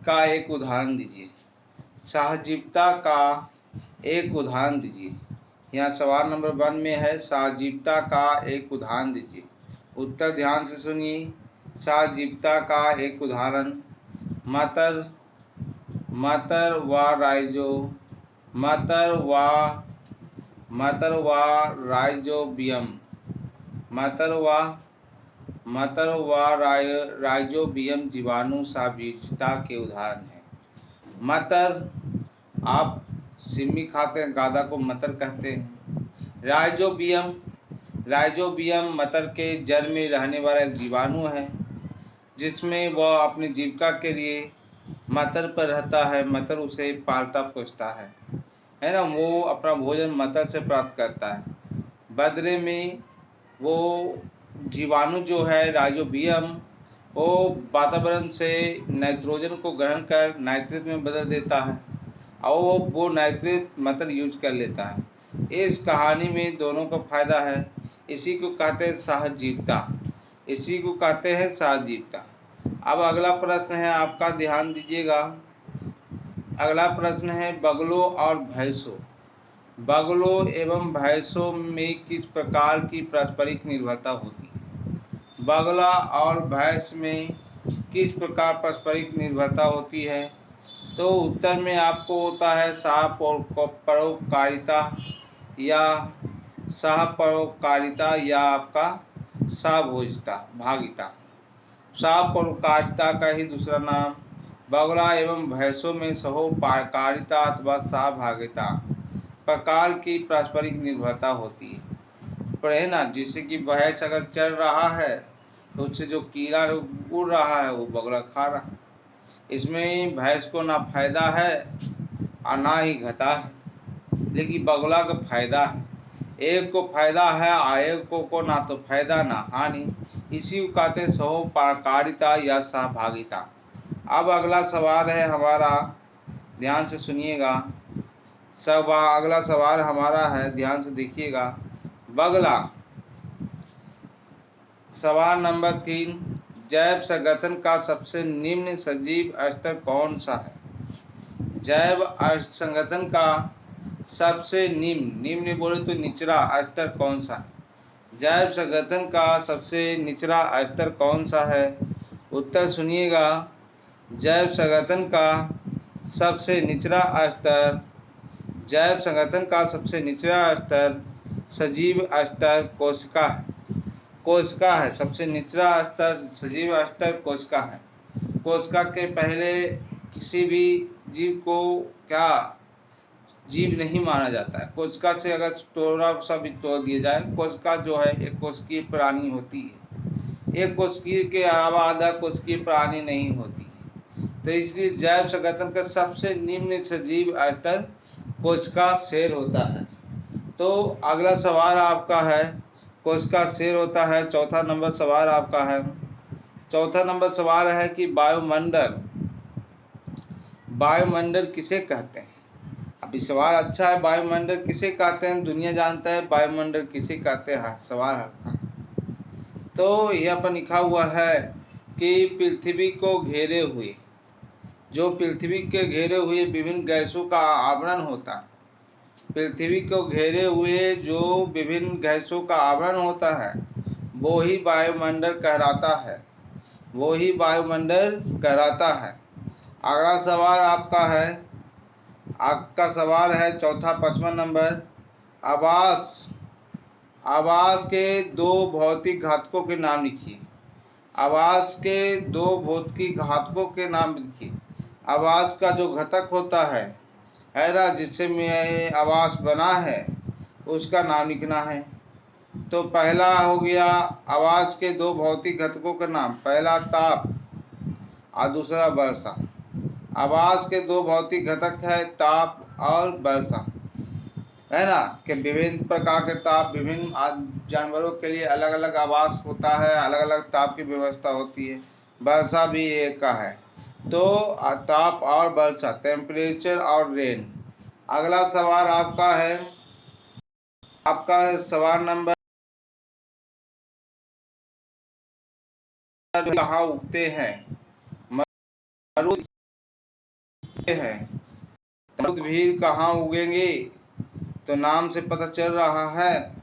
का एक उदाहरण दीजिए। सहजीविता का एक उदाहरण दीजिए। यहाँ सवाल नंबर 1 में है सहजीविता का एक उदाहरण दीजिए। उत्तर ध्यान से सुनिए। सहजीविता का एक उदाहरण मतर व राइजो राइजोबियम राइजोबियम जीवाणु सहजीविता के उदाहरण है। मतर, आप सिम्मी खाते हैं, गादा को मतर कहते हैं। राइजोबियम मतर के जड़ में रहने वाला एक जीवाणु है, जिसमें वह अपनी जीविका के लिए मतर पर रहता है। मतर उसे पालता पोसता है ना। वो अपना भोजन मतर से प्राप्त करता है। बदले में वो जीवाणु जो है राइजोबियम, वो वातावरण से नाइट्रोजन को ग्रहण कर नाइट्रेट में बदल देता है और वो नाइट्रेट मतर यूज कर लेता है। इस कहानी में दोनों का फायदा है। इसी को कहते हैं सहजीविता। अब अगला प्रश्न है, आपका ध्यान दीजिएगा। अगला प्रश्न है बगलों और भैंसों। बगलों एवं भैंसों में किस प्रकार की पारस्परिक निर्भरता होती है? बगला और भैंस में किस प्रकार पारस्परिक निर्भरता होती है? तो उत्तर में आपको होता है सहपरोपकारिता या आपका सहभागिता। सहपरोपकारिता का ही दूसरा नाम। बगला एवं भैंसों में सहोपकारिता अथवा सहभागिता प्रकार की पारस्परिक निर्भरता होती है ना। जिससे कि भैंस अगर चल रहा है तो उससे जो कीड़ा उड़ रहा है वो बगला खा रहा है। इसमें भैंस को ना फायदा है और ना ही घाटा है, लेकिन बगला का फायदा है। एक को फायदा है और एक को ना तो फायदा ना हानि। इसी को कहते हैं सहोपकारिता या सहभागिता। अब अगला सवाल है हमारा, ध्यान से सुनिएगा। अगला सवाल हमारा है, ध्यान से देखिएगा। बगला, सवाल नंबर 3, जैव संगठन का सबसे निम्न सजीव स्तर कौन सा है? जैव संगठन का सबसे निम्न बोले तो निचला स्तर कौन सा है? जैव संगठन का सबसे निचला स्तर कौन सा है? उत्तर सुनिएगा। जैव संगठन का सबसे निचला स्तर सजीव स्तर कोशिका है। सबसे निचला स्तर सजीव स्तर कोशिका है। कोशिका के पहले किसी भी जीव को जीव नहीं माना जाता है। कोशिका से अगर थोड़ा सा भी तोड़ दिया जाए, कोशिका जो है एक कोशिकीय प्राणी होती है। एक कोशिकीय के अलावा आधा कोशिकीय प्राणी नहीं होती है। तो इसलिए जैव संगठन का सबसे निम्न सजीव स्तर कोशिका सेल होता है। तो अगला सवाल आपका है, कोशिका सेल होता है। चौथा नंबर सवाल आपका है। चौथा नंबर सवाल है कि वायुमंडल किसे कहते हैं? अभी सवाल अच्छा है, वायुमंडल किसे कहते हैं? दुनिया जानता है वायुमंडल किसे कहते हैं। सवाल हल्का है। तो यहाँ पर लिखा हुआ है कि पृथ्वी को घेरे हुए विभिन्न गैसों का आवरण होता है। पृथ्वी को घेरे हुए जो विभिन्न गैसों का आवरण होता है वो ही वायुमंडल कहलाता है। अगला सवाल आपका सवाल है चौथा 55 नंबर। आवास के दो भौतिक घटकों के नाम लिखिए। आवास के दो भौतिक घटकों के नाम लिखिए। आवास का जो घटक होता है ना, जिससे में आवास बना है, उसका नाम लिखना है। तो पहला हो गया आवास के दो भौतिक घटकों का नाम, पहला ताप और दूसरा वर्षा। आवास के दो भौतिक घटक है ताप और वर्षा, है ना। कि विभिन्न प्रकार के ताप, विभिन्न जानवरों के लिए अलग अलग आवास होता है, अलग अलग ताप की व्यवस्था होती है। वर्षा भी एक का है। तो ताप और वर्षा, टेम्परेचर और रेन। अगला सवाल आपका है, आपका सवाल नंबर, कहाँ उगते हैं? है। मरुद भीड़ कहाँ उगेंगे, तो नाम से पता चल रहा है।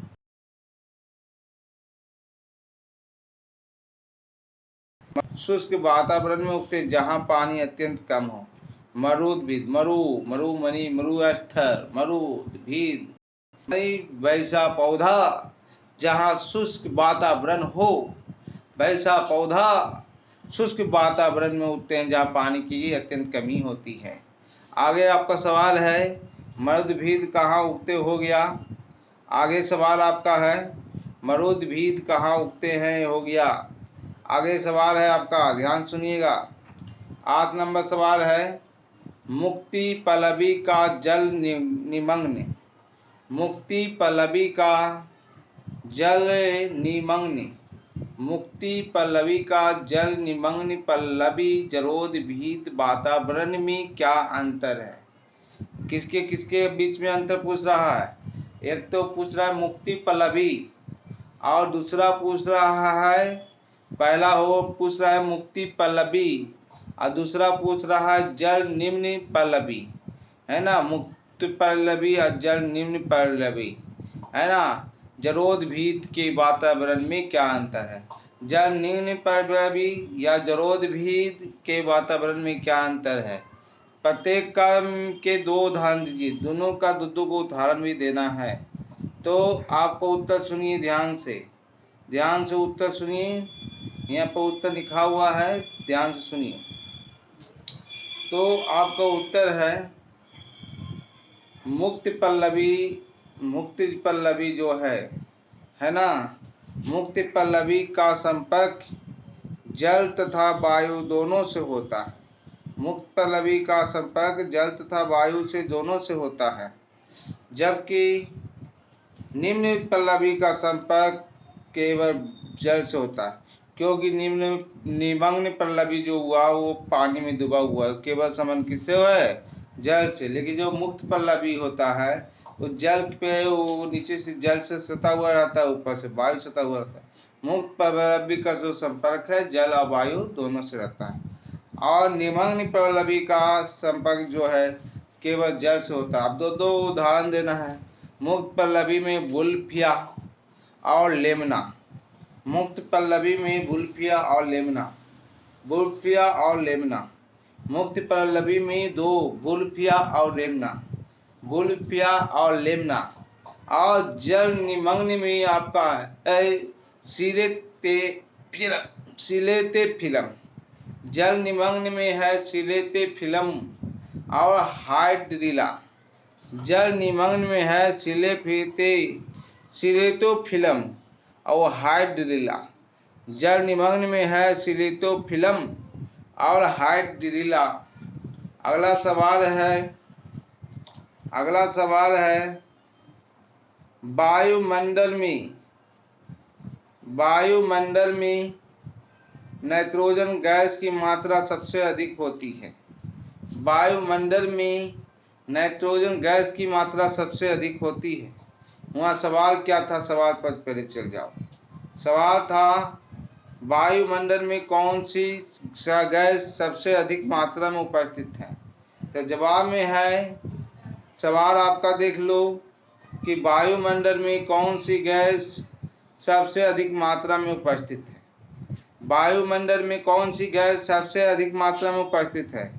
शुष्क वातावरण में उगते जहाँ पानी अत्यंत कम हो। मरुद्भिद, मरुमनि, मरुस्थल, मरुद्भिद वैसा पौधा जहाँ शुष्क वातावरण हो। वैसा पौधा शुष्क वातावरण में उगते हैं जहाँ पानी की अत्यंत कमी होती है। आगे आपका सवाल है मरुद्भिद कहाँ उगते हो गया। आगे सवाल आपका है मरुद्भिद कहाँ उगते हैं हो गया। आगे सवाल है आपका, ध्यान सुनिएगा। 8 नंबर सवाल है मुक्ति पल्लवी का जल निमग्न। मुक्ति पल्लवी का जल निमग्न। मुक्ति पल्लवी का जल निमग्न पल्लवी जरोद भीत वातावरण में क्या अंतर है। किसके किसके बीच में अंतर पूछ रहा है। एक तो पूछ रहा है मुक्ति पल्लवी और दूसरा पूछ रहा है, पहला हो पूछ रहा है मुक्ति पल्लवी और दूसरा पूछ रहा है जल निम्न पल्लवी, है ना। मुक्ति पल्लवी और जल निम्न पल्लवी, है ना। जरोद भीत के वातावरण में क्या अंतर है। जल निम्न पल्लवी या जरोद भीत के वातावरण में क्या अंतर है। प्रत्येक के 2 उदाहरण दीजिए, दोनों का दो को उदाहरण भी देना है। तो आपको उत्तर सुनिए ध्यान से उत्तर सुनिए। यहाँ पर उत्तर लिखा हुआ है, ध्यान से सुनिए। तो आपका उत्तर है मुक्ति पल्लवी जो है ना। मुक्ति पल्लवी का संपर्क जल तथा वायु दोनों से होता है। मुक्त पल्लवी का संपर्क जल तथा वायु से दोनों से होता है, जबकि निम्न पल्लवी का संपर्क केवल जल से होता है। क्योंकि निमग्न पल्लवी जो हुआ वो पानी में डूबा हुआ है, केवल संबंध किससे है, जल से। लेकिन जो मुक्त पल्लवी होता है वो जल पे, वो नीचे से जल से सता हुआ रहता है, ऊपर से वायु सता हुआ रहता है। मुक्त पल्लवी का जो संपर्क है जल और वायु दोनों से रहता है, और निमग्न पल्लवी का संपर्क जो है केवल जल से होता है। अब दो उदाहरण देना है। मुक्त पल्लवी में बुल्फिया और लेमना। मुक्त पल्लवी में बुल्फिया और लेमना। बुल्फिया और लेमना। मुक्त पल्लवी में 2 बुल्फिया और लेमना। बुल्फिया और लेमना। और जल निमग्न में आपका सिलेते जल निमग्न में है सिलेते फिलम और हाइड्रिला। जल निमग्न में है सिलेतो फिलम और हाइड्रिला। जल निमग्न में है सिलेतो फिलम और हाइड्रिला। अगला सवाल है वायुमंडल में नाइट्रोजन गैस की मात्रा सबसे अधिक होती है। वायुमंडल में नाइट्रोजन गैस की मात्रा सबसे अधिक होती है। वहाँ सवाल क्या था, सवाल पर पहले चल जाओ। सवाल था वायुमंडल में कौन सी गैस सबसे अधिक मात्रा में उपस्थित है। तो जवाब में है, सवाल आपका देख लो कि वायुमंडल में कौन सी गैस सबसे अधिक मात्रा में उपस्थित है। वायुमंडल में कौन सी गैस सबसे अधिक मात्रा में उपस्थित है।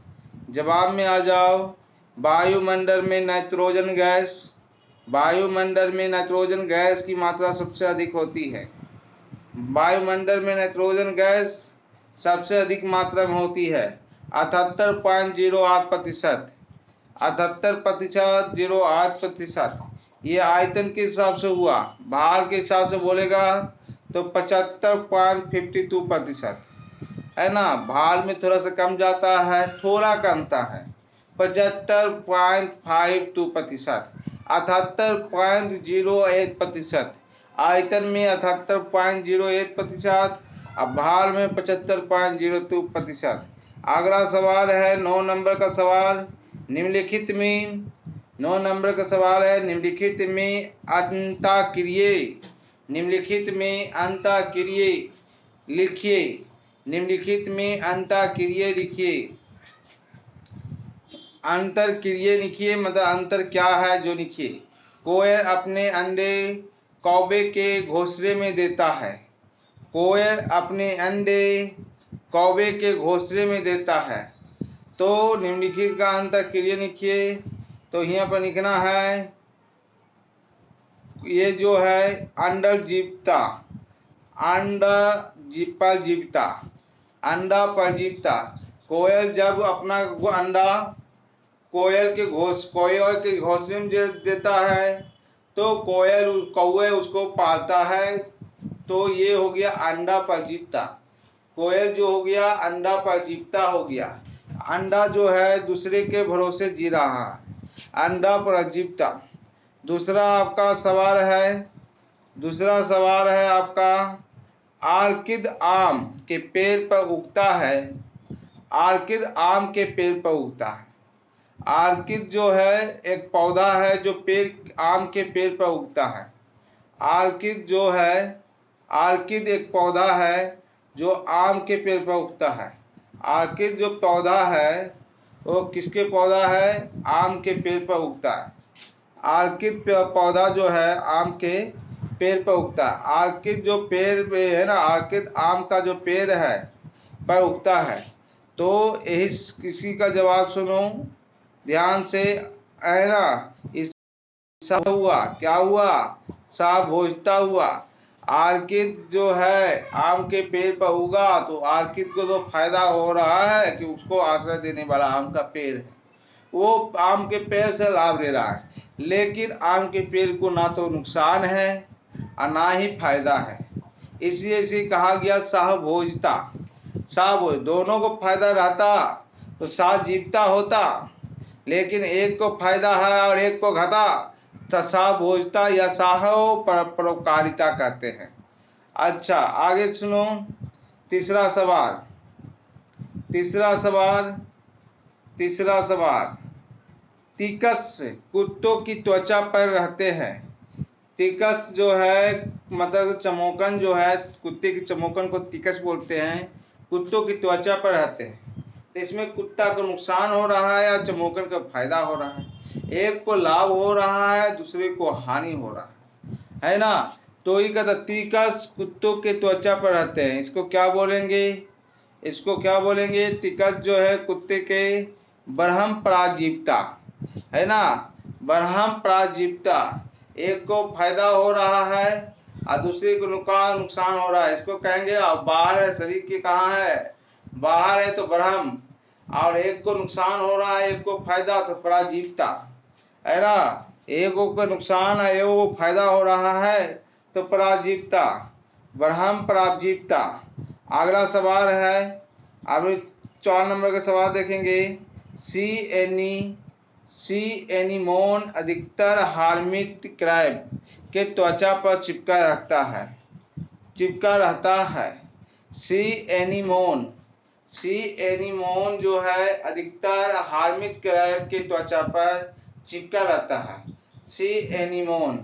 जवाब में आ जाओ। वायुमंडल में नाइट्रोजन गैस की मात्रा सबसे अधिक होती है। वायुमंडल में नाइट्रोजन गैस सबसे अधिक मात्रा में होती है 78.08%। 78.08%। ये आयतन के हिसाब से हुआ। भार के हिसाब से बोलेगा तो 75.52%, है ना। भार में थोड़ा सा कम जाता है, थोड़ा कमता है। 75.52%। 78.08%। आयतन में 78.08%। अब भार में 75.02%। अगला सवाल है 9 नंबर का सवाल। निम्नलिखित में अंतःक्रिया लिखिए। अंतर क्रिया लिखिए, मतलब अंतर क्या है जो लिखिए। कोयल अपने अंडे कौवे के घोंसले में देता है। कोयल अपने अंडे कौवे के घोंसले में देता है। तो निम्नलिखित का अंतर क्रिया लिखिए। तो यहाँ पर लिखना है, ये जो है अंडा जीवता, अंडा पर जीवता, अंडा पर जीवता। कोयल जब अपना अंडा कोयल के घोंसले में देता है तो कौवे उसको पालता है। तो ये हो गया अंडा पर जीवता। कोयल जो हो गया अंडा पर जीवता हो गया। अंडा जो है दूसरे के भरोसे जी रहा है, अंडा पर जीवता। दूसरा सवाल है आपका, आर्किड आम के पेड़ पर उगता है। आर्किड आम के पेड़ पर उगता है। आर्किड जो है एक पौधा है जो आम के पेड़ पर उगता है। आर्किड एक पौधा है जो आम के पेड़ पर उगता है। आर्किड जो पौधा है वो किसके पौधा है? आम के पेड़ पर उगता है। आर्किड पौधा जो है आम के पेड़ पर उगता है। आर्किड जो पेड़ पे है ना, आर्किड आम का जो पेड़ है पर उगता है। तो यही किसी का जवाब सुनो ध्यान से, है ना। इस हुआ क्या हुआ? साभोजता हुआ। आर्किड जो है आम के पेड़ पर उगा तो आर्किड को तो फायदा हो रहा है कि उसको आश्रय देने वाला आम का पेड़ है, वो आम के पेड़ से लाभ ले रहा है। लेकिन आम के पेड़ को ना तो नुकसान है और ना ही फायदा है, इसलिए इसे कहा गया सहभोजता। सहभोज, दोनों को फायदा रहता तो सहजीवता होता, लेकिन एक को फायदा है और एक को घाटा, तो सहभोजता या परोपकारिता कहते हैं। अच्छा आगे सुनो, तीसरा सवाल। तिकस कुत्तों की त्वचा पर रहते हैं। तिकस जो है मतलब चमोकन जो है, कुत्ते की चमोकन को तिकस बोलते हैं। कुत्तों की त्वचा पर रहते हैं। तो इसमें कुत्ता को नुकसान हो रहा है या चमोकन का फायदा हो रहा है? एक को लाभ हो रहा है, दूसरे को हानि हो रहा है ना। तो ये कहता तिकस कुत्तों के त्वचा पर रहते हैं, इसको क्या बोलेंगे? तिकस जो है कुत्ते के बरहम पराजीवता, है ना। बरहम पराजीवता, एक को फायदा हो रहा है और दूसरे को नुकसान हो रहा है, इसको कहेंगे। और बाहर है, शरीर के कहाँ है? बाहर है तो बरहम, और एक को नुकसान हो रहा है एक को फायदा, तो पराजीवता, है ना। एक को नुकसान है एक को फायदा हो रहा है तो पराजीवता, बरहम पराजीवता। अगला सवाल है, अब 4 नंबर का सवाल देखेंगे। सी एनीमोन अधिकतर हार्मिट क्रैब के त्वचा पर चिपका रहता है। सी एनीमोन जो है अधिकतर हार्मिट क्रैब के त्वचा पर चिपका रहता है। सी एनीमोन,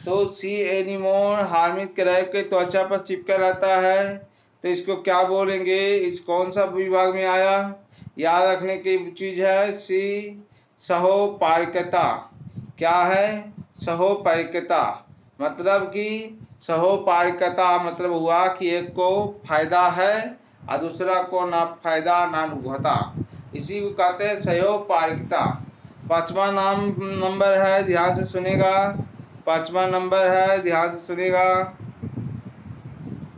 तो सी एनीमोन हार्मिट क्रैब के त्वचा पर चिपका रहता है, तो इसको क्या बोलेंगे? इस कौन सा विभाग में आया? याद रखने की चीज है। सी सहोपारिकता। क्या है? सहोपारिकता, मतलब कि सहोपारिकता मतलब हुआ कि एक को फायदा है और दूसरा को ना फायदा ना घाटा, इसी को कहते हैं सहोपारिकता। 5वां नंबर है, ध्यान से सुनेगा। 5वां नंबर है, ध्यान से सुनेगा।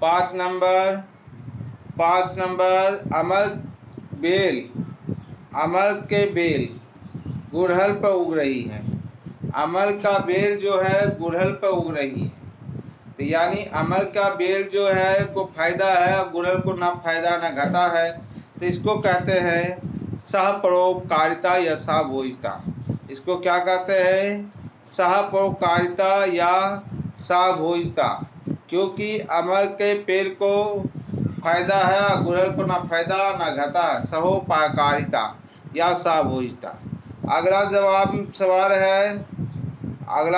5 नंबर अमर के बेल गुड़हल पर उग रही है। अमर का बेल जो है गुड़हल पर उग रही है, तो यानी अमर का बेल जो है को फायदा है, गुड़हल को ना फायदा ना घाटा है, तो इसको कहते हैं सहपरोपकारिता या सहभोजता। इसको क्या कहते हैं? सहपरोपकारिता या सहभोजता, क्योंकि अमर के पेड़ को फायदा है, गुड़हल को ना फायदा ना घाटा है, सहोपकारिता या सहभोजता। अगला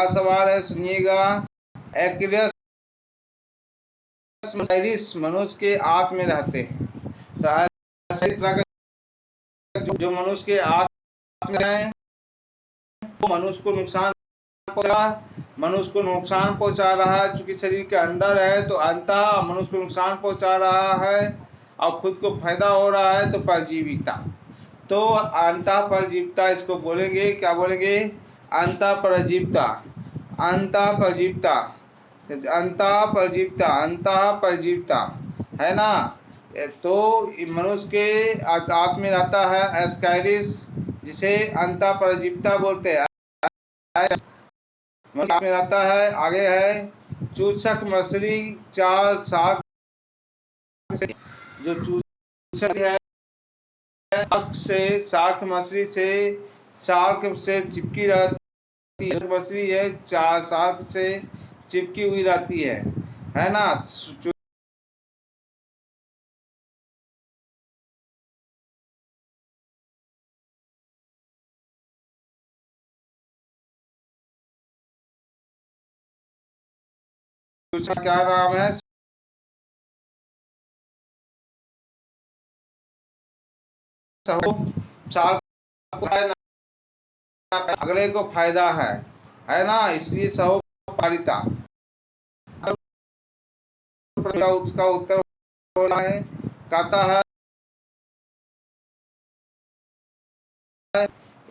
सवाल है सुनिएगा। एक्रेस मनुष्य के आंत में रहते हैं। तो जो मनुष्य के आंत में तो मनुष्य को नुकसान पहुंचा रहा है, चूंकि शरीर के अंदर है तो अंततः मनुष्य को नुकसान पहुंचा रहा है और खुद को फायदा हो रहा है, तो परजीविता। तो अंतः परजीविता इसको बोलेंगे, क्या बोलेंगे? अंतः परजीविता, अंतः परजीविता, अंतः परजीविता, अंतः परजीविता, है ना। तो मनुष्य के आत्मा में रहता है एस्काइरिस, जिसे अंतः परजीविता बोलते हैं। में रहता है। आगे है चूसक मछली, चार शार्क, जो चूसक है शार्क मछली से चिपकी रहती है, मछली है चार शार्क से चिपकी हुई रहती है ना। क्या नाम है? अगले को फायदा है ना, इसलिए सहोपकारिता। उसका उत्तर है, कहता है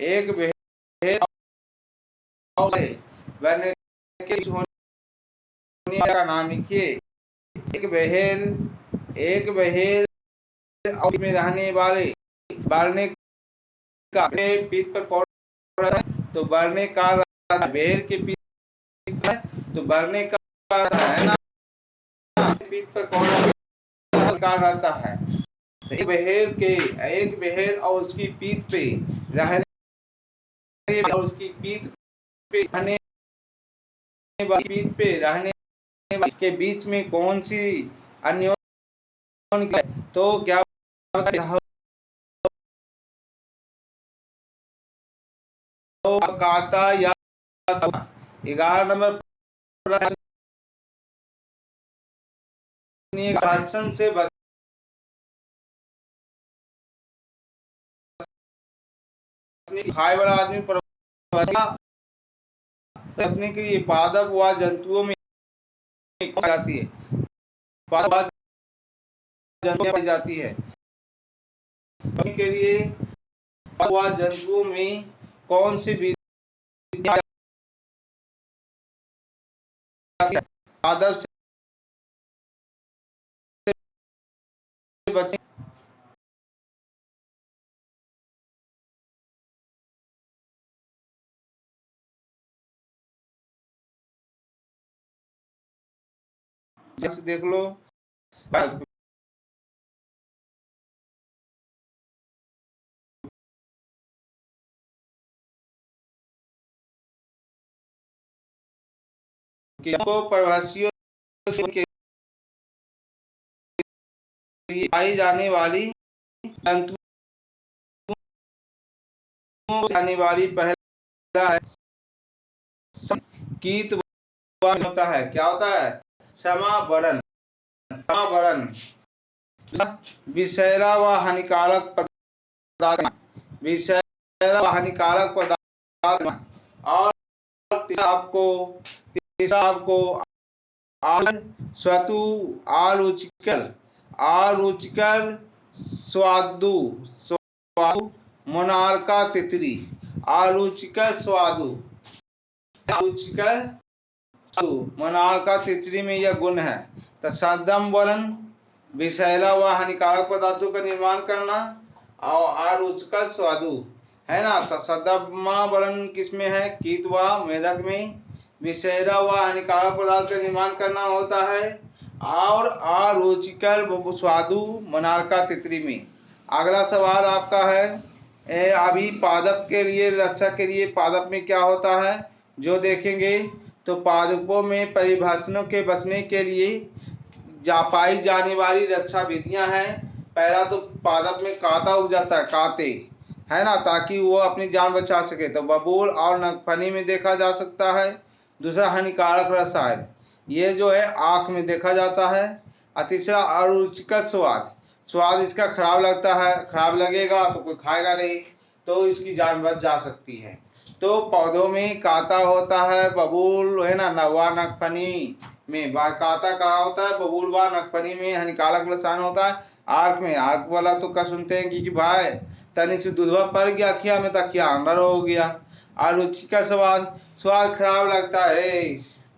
एक का नाम लिखिए। एक बहेर में रहने वाले बढ़ने का पीठ पर कौन रहता है? तो बढ़ने का बहेर के पीठ है तो बढ़ने का है ना, पीठ पर कौन रहता है? तो एक बहेर और उसकी पीठ पे रहने और उसकी पीठ पे रहने के बीच में कौन सी अन्योन्य? तो क्या काता या 11 नंबर प्रश्न से खाए वाला आदमी बचने के लिए पादप व जंतुओं में जाती है, पादप जंतुओं में जाती है के लिए जंतुओं में कौन सी पादप से बचने? जैसे देख लो को प्रवासियों के पाई जाने वाली जाने वाली पहला है कीट होता है। क्या होता है? समावरण। विषैला व हानिकारक पदार्थ, विषैला व हानिकारक पदार्थ। और तीसरा आपको स्वतु आलूचिकल स्वादु मोनार्का तितली, आलूचिकल स्वादु मोनार्का तितली में यह गुण है। तत्सदम वलन विषैला व हानिकारक पदार्थों का निर्माण करना और आलूचिकल स्वादु, है ना। सदमा वलन किसमें है? कीट व मेढक में। विषैला व हानिकारक पदार्थ का निर्माण करना होता है और अरुचिकर स्वादु मोनार्का तितली में। अगला सवाल आपका है अभी पादप के लिए रक्षा के लिए पादप में क्या होता है जो देखेंगे। तो पादपों में परिभाषणों के बचने के लिए पाई जाने वाली रक्षा विधियां हैं। पहला तो पादप में कांटा उग जाता है, कांटे, है ना, ताकि वो अपनी जान बचा सके, तो बबूल और नगफनी में देखा जा सकता है। दूसरा हानिकारक रसायन, ये जो है आँख में देखा जाता है। और तीसरा अरुचिकर स्वाद, स्वाद इसका खराब लगता है, खराब लगेगा तो कोई खाएगा नहीं। तो इसकी जान बच जा सकती है। तो पौधों में कांटा होता है, बबूल है ना, नवा नखफनी में। कांटा कहाँ होता है? बबूल व नखफनी में। हानिकारक रसायन होता है आर्क में। आर्क वाला तो क्या सुनते हैं कि भाई तनिक से दूधवा पड़ गया खिया में, तक अंदर हो गया। और रुचि का स्वाद खराब लगता है,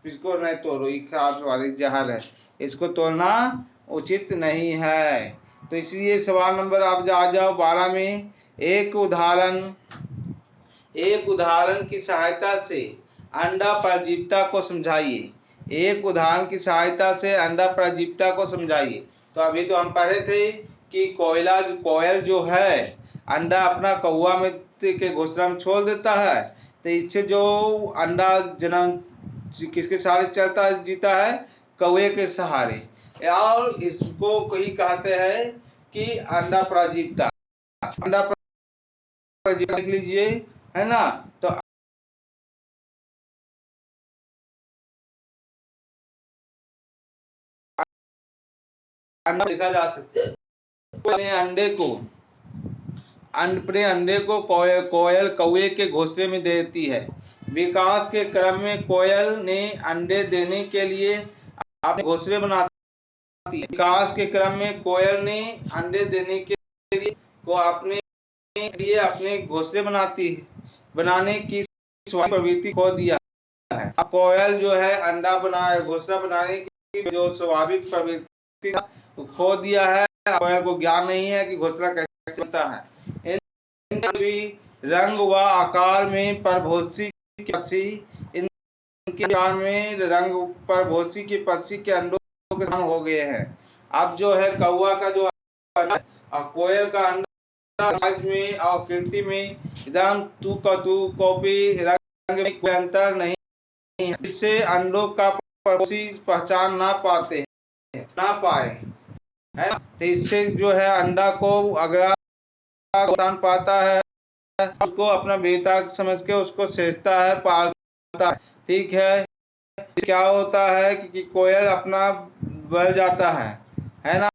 इसको नहीं तोड़ो, ये खराब स्वादिष्ट जहर है, इसको तोड़ना उचित नहीं है। तो इसलिए सवाल नंबर आप आ जाओ 12 में। एक उदाहरण की सहायता से अंडा परजीविता को समझाइए। एक उदाहरण की सहायता से अंडा परजीविता को समझाइए। तो अभी तो हम पढ़े थे कि कोयल जो है अंडा अपना कौवा में के घोंसला में छोड़ देता है, तो इससे जो अंडा जन्म किसके सहारे चलता जीता है? कौवे के सहारे। और इसको कोई कहते हैं कि अंडा परजीविता। अंडा परजीविता लिख लीजिए, है ना। तो अंडा लिखा जा सकता है। अपने अंडे को कोयल कौवे के घोंसले में देती है। विकास के क्रम में कोयल ने अंडे देने के लिए अपने घोंसले बनाती है। विकास के क्रम में कोयल ने अंडे देने के लिए अपने घोंसले बनाने की प्रवृत्ति खो दिया है। अब कोयल जो है अंडा बनाए घोंसला बनाने की जो स्वाभाविक प्रवृत्ति खो दिया है। कोयल को ज्ञान नहीं है कि घोंसला कैसे बनता है। भी रंग व आकार में परभोसी के पक्षी, इनके ज्ञान में रंग परभोसी के पक्षी के अंडों के समान हो गए हैं। अब जो है कौवा का जो अंडा और कोयल का अंडा साइज में और आकृति में एकदम तू कॉपी, रंग में कोई अंतर नहीं है, जिससे अंडों का परभोसी पहचान ना पाए, है ना। तो इससे जो है अंडा को अगला पहचान पाता है, उसको अपना बेटा समझ के उसको सेचता है, पालता है। ठीक है। क्या होता है कि कोयल अपना बढ़ जाता है ना।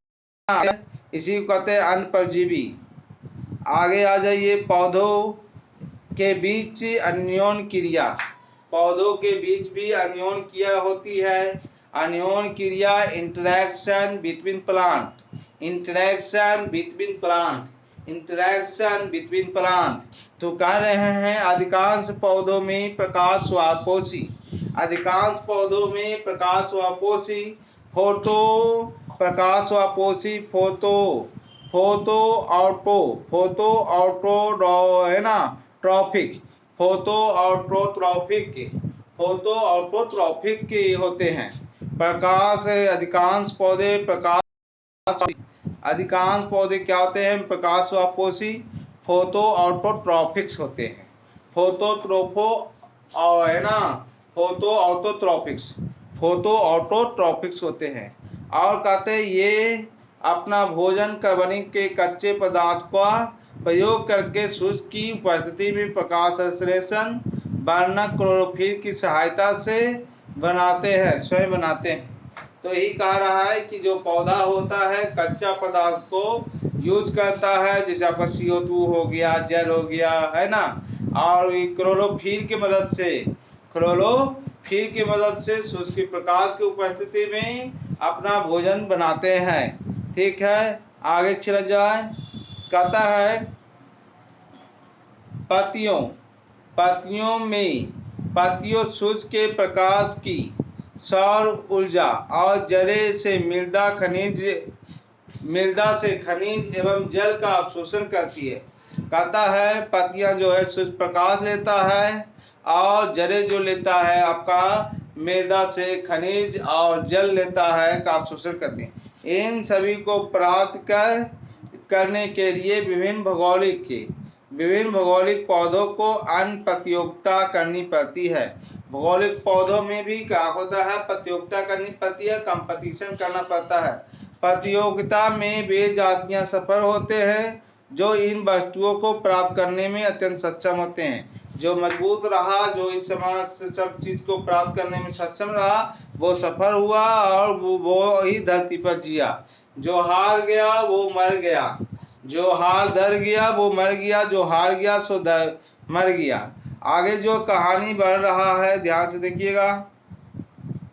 इसी को कहते हैं अन्न परजीवी। आगे आ जाइए। पौधों के बीच अन्योन क्रिया। पौधों के बीच भी अन्योन क्रिया होती है। अन्योन क्रिया इंटरेक्शन बिटवीन प्लांट। तो कह रहे हैं अधिकांश पौधों में प्रकाश स्वापोषी फोटो ऑटोट्रॉफिक के होते हैं। अधिकांश पौधे क्या होते हैं? प्रकाश स्वापोषी फोटो ऑटोट्रॉफिक्स होते हैं। फोटो ऑटोट्रॉफिक्स होते हैं। और कहते हैं ये अपना भोजन कार्बनिक के कच्चे पदार्थ का प्रयोग करके सूर्य की उपस्थिति में प्रकाश संश्लेषण वर्णक क्लोरोफिल की सहायता से स्वयं बनाते हैं। तो यही कह रहा है कि जो पौधा होता है कच्चा पदार्थ को यूज करता है, जैसे आपका CO2 हो गया, जल हो गया, है ना। और क्लोरोफिल की मदद से सूर्य के प्रकाश की उपस्थिति में अपना भोजन बनाते हैं। ठीक है। आगे चला जाए। कहता है पत्तियों सूर्य के प्रकाश की सौर ऊर्जा और जड़े से मृदा से खनिज एवं जल का अवशोषण करती है। कहता है पत्तियां जो है सूर्य प्रकाश लेता है और जड़े जो लेता है आपका मृदा से खनिज और जल लेता है का अवशोषण करती है। इन सभी को प्राप्त करने के लिए विभिन्न भौगोलिक पौधों को अन्य प्रतियोगिता करनी पड़ती है। भौगोलिक पौधों में भी क्या होता है? प्रतियोगिता करनी पड़ती है, कंपटीशन करना पड़ता है। प्रतियोगिता में वे जातियां सफल होते हैं जो इन वस्तुओं को प्राप्त करने में अत्यंत सक्षम होते हैं। जो मजबूत रहा, जो इस समाज से सब चीज को प्राप्त करने में सक्षम रहा, वो सफल हुआ और वो ही धरती पर जिया। जो हार गया वो मर गया। जो हार धर गया वो मर गया, जो हार गया सो मर गया। आगे जो कहानी बढ़ रहा है ध्यान से देखिएगा।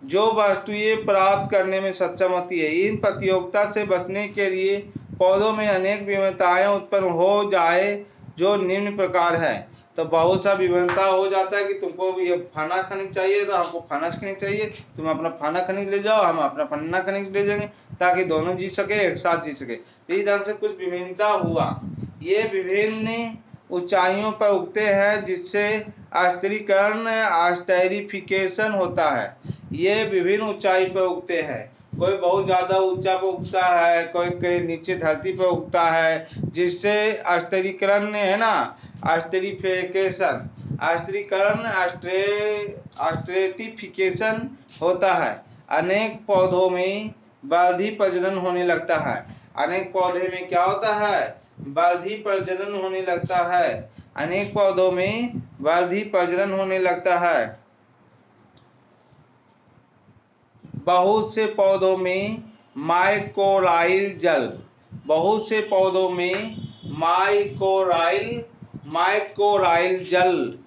जो वस्तुएं प्राप्त करने में सक्षम होती है, इन प्रतियोगिता से बचने के लिए पौधों में अनेक विविधताएं उत्पन्न हो जाए जो निम्न प्रकार है। तो बहुत सा विभिन्नता हो जाता है कि तुमको ये फलाना खनिज चाहिए तो हमको फलाना खनिज चाहिए, तुम अपना फलाना खनिज ले जाओ, हम अपना फलाना खनिज ले जाएंगे, ताकि दोनों जी सके, एक साथ जी सके। इस ढंग से कुछ विभिन्नता हुआ। ये विभिन्न ऊंचाइयों पर उगते हैं जिससे स्थिरीकरण स्टेरिफिकेशन होता है। ये विभिन्न ऊंचाई पर उगते हैं, कोई बहुत ज्यादा ऊंचा पर उगता है, कोई नीचे धरती पर उगता है, जिससे स्थिरीकरण है ना, स्टेरिफिकेशन स्थिरीकरण स्ट्रेटिफिकेशन होता है। अनेक पौधों में वर्धी प्रजनन होने लगता है। अनेक पौधे में क्या होता है? वर्धी प्रजनन होने लगता है। अनेक पौधों में वर्धी प्रजनन होने लगता है। बहुत से पौधों में माइकोराइल जल, बहुत से पौधों में माइकोराइल जल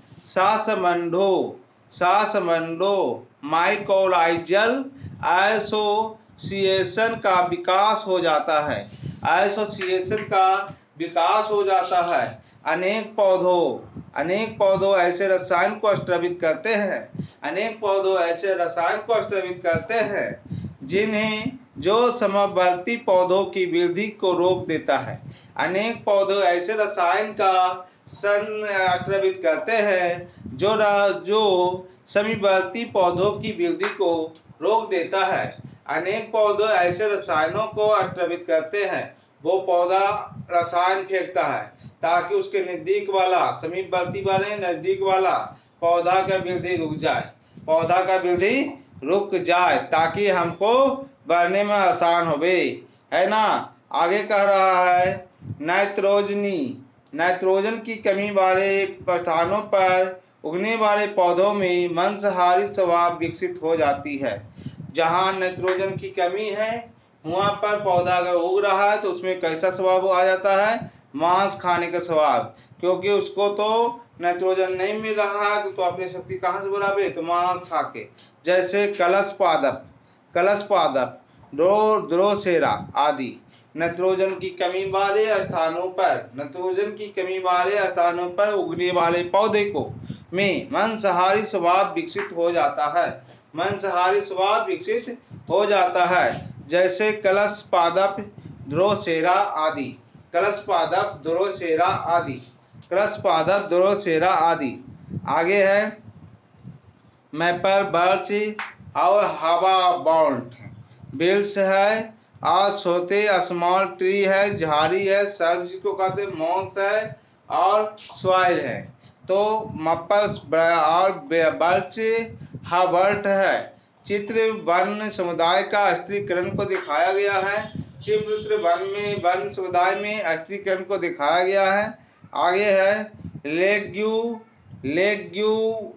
सासमंडो माइकोराइजल एसोसिएशन का विकास हो जाता है। एसोसिएशन का विकास हो जाता है। अनेक पौधों ऐसे रसायन को स्रावित करते हैं, अनेक पौधों ऐसे रसायन को स्रावित करते हैं जिन्हें जो समवर्ती पौधों की वृद्धि को रोक देता है। अनेक पौधे ऐसे रसायन का स्रावित करते हैं जो समवर्ती पौधों की वृद्धि को रोक देता है। अनेक पौधे ऐसे रसायनों को स्रावित करते हैं, वो पौधा रसायन फेंकता है ताकि उसके नजदीक वाला, समीपवर्ती वाले नजदीक वाला पौधा का वृद्धि रुक जाए, पौधा का वृद्धि रुक जाए, ताकि हमको बढ़ने में आसान हो, है ना। आगे कह रहा है नाइट्रोजन की कमी वाले स्थानों पर उगने वाले पौधों में मांसाहारी स्वभाव विकसित हो जाती है। जहाँ नाइट्रोजन की कमी है वहां पर पौधा अगर उग रहा है तो उसमें कैसा स्वभाव आ जाता है? मांस खाने का स्वभाव, क्योंकि उसको तो नाइट्रोजन नहीं मिल रहा है तो अपनी शक्ति कहाँ से बढ़ावे? तो मांस खा के। जैसे कलश पादप ड्रोसेरा आदि नाइट्रोजन की कमी वाले स्थानों पर उगने वाले पौधे को में मांसाहारी स्वभाव विकसित हो जाता है। मांसाहारी स्वभाव विकसित हो जाता है, जैसे कलश पादप ड्रोसेरा आदि। आगे है मैपल बर्च और हवा बाउंड बिल्स है, और सोते स्मॉल ट्री है, झाड़ी है, सर्व जिसको कहते हैं, मॉन्स है और सॉइल है। तो मप्पल और बर्च हावर्ट है। चित्र वन समुदाय का स्त्रीकरण को दिखाया गया है। चित्र वन समुदाय में स्त्रीकरण को दिखाया गया है। आगे है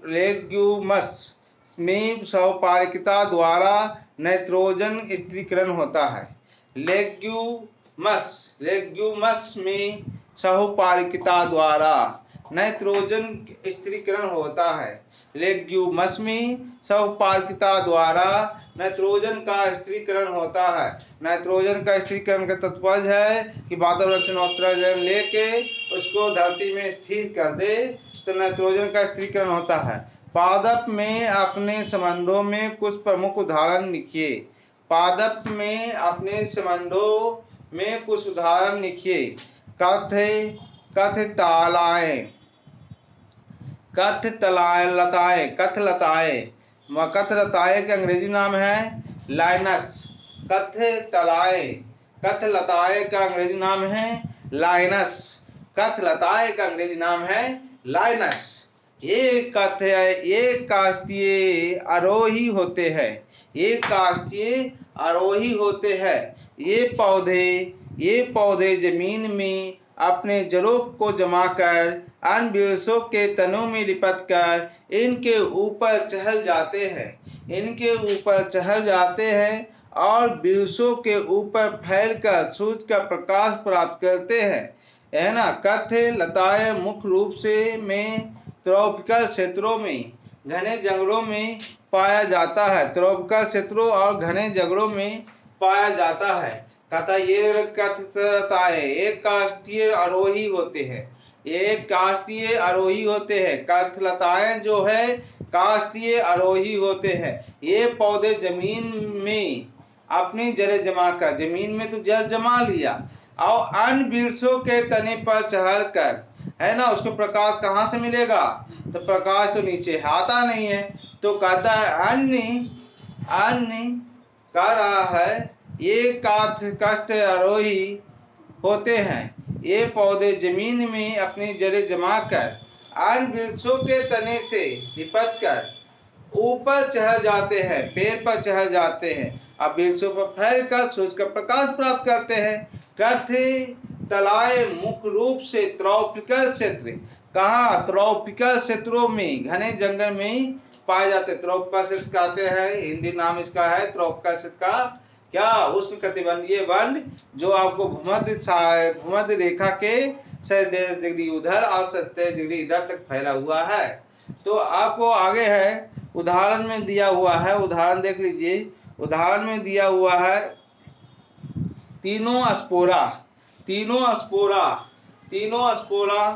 लेग्यूमस में सहपारिकता द्वारा नाइट्रोजन स्त्रीकरण होता है। लेग्यूमस में सहपारिकता द्वारा नाइट्रोजन स्त्रीकरण होता है। लेग्यूमस में सहपारिकता द्वारा नाइट्रोजन का स्त्रीकरण होता है। नाइट्रोजन का स्त्रीकरण का तात्पर्य है कि वातावरण से नाइट्रोजन लेके उसको धरती में स्थिर कर दे, तो नाइट्रोजन का स्त्रीकरण होता है। पादप में अपने संबंधों में कुछ प्रमुख उदाहरण लिखिए। कथलताएं का अंग्रेजी नाम है लाइनस। कथलताएं का अंग्रेजी नाम है लाइनस। ये काष्ठीय आरोही होते हैं। ये पौधे जमीन में अपने जड़ों को जमाकर अन्य वृक्षों के तनों में लिपट कर इनके ऊपर चढ़ जाते हैं और वृक्षों के ऊपर फैलकर सूर्य का प्रकाश प्राप्त करते हैं, है ना। कथ्य लताएं मुख्य रूप से में ट्रॉपिकल क्षेत्रों में घने जंगलों में पाया जाता है। ट्रॉपिकल क्षेत्रों और घने जंगलों में पाया जाता है। कहता ये कथ्यलताएं एक काष्ठीय आरोही होते हैं, एक काष्ठीय आरोही होते हैं। कथ्यलताएं जो है काष्ठीय आरोही होते हैं। ये पौधे जमीन में अपनी जड़ें जमा कर, जमीन में तो जड़ जमा लिया और अन्य वृक्षों के तने पर चढ़ कर, है ना, उसको प्रकाश कहाँ से मिलेगा, तो प्रकाश तो नीचे आता नहीं है। तो कहता है अन्य अन्य कह रहा है ये काष्ठ आरोही होते हैं। ये पौधे जमीन में अपनी जड़ें जमा कर अन्य वृक्षों के तने से लिपट कर ऊपर चढ़ जाते हैं, पेड़ पर चढ़ जाते हैं, अब वृक्षों पर फैलकर सूर्य का प्रकाश प्राप्त करते हैं। कथ्यलताएं मुख्य रूप से ट्रॉपिकल क्षेत्र, कहाँ, ट्रॉपिकल क्षेत्रों में घने जंगल में पाए जाते। ट्रॉपिकल क्षेत्र कहते हैं, हिंदी नाम इसका है ट्रॉपिकल क्षेत्र का क्या, उष्णकटिबंधीय वन, जो आपको भूमध्य रेखा के 70 डिग्री उधर और 70 डिग्री इधर तक फैला हुआ है। तो आपको आगे है उदाहरण में दिया हुआ है, उदाहरण देख लीजिए। उदाहरण में दिया हुआ है तीनों स्पोरा, तीनों स्पोरा, तीनों स्पोरा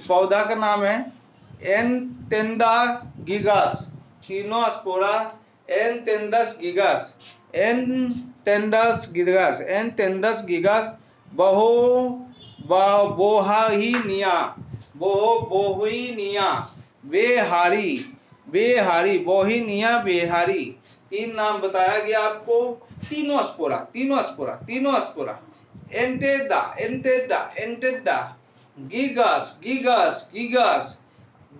पौधा का नाम है एंथेंडा गिगस। तीनों स्पोरा एंथेंडस गिगस, एंथेंडस गिगस, एंथेंडस गिगस बोहाइनिया, बोहिनिया बेहारी, बेहारी, बोहिनिया बेहारी, तीन नाम बताया गया आपको। तीनों स्पोरा, तीनों स्पोरा, तीनों स्पोरा, एंटेडा, एंटेडा, एंटेडा, गिगस, गिगस, गिगस,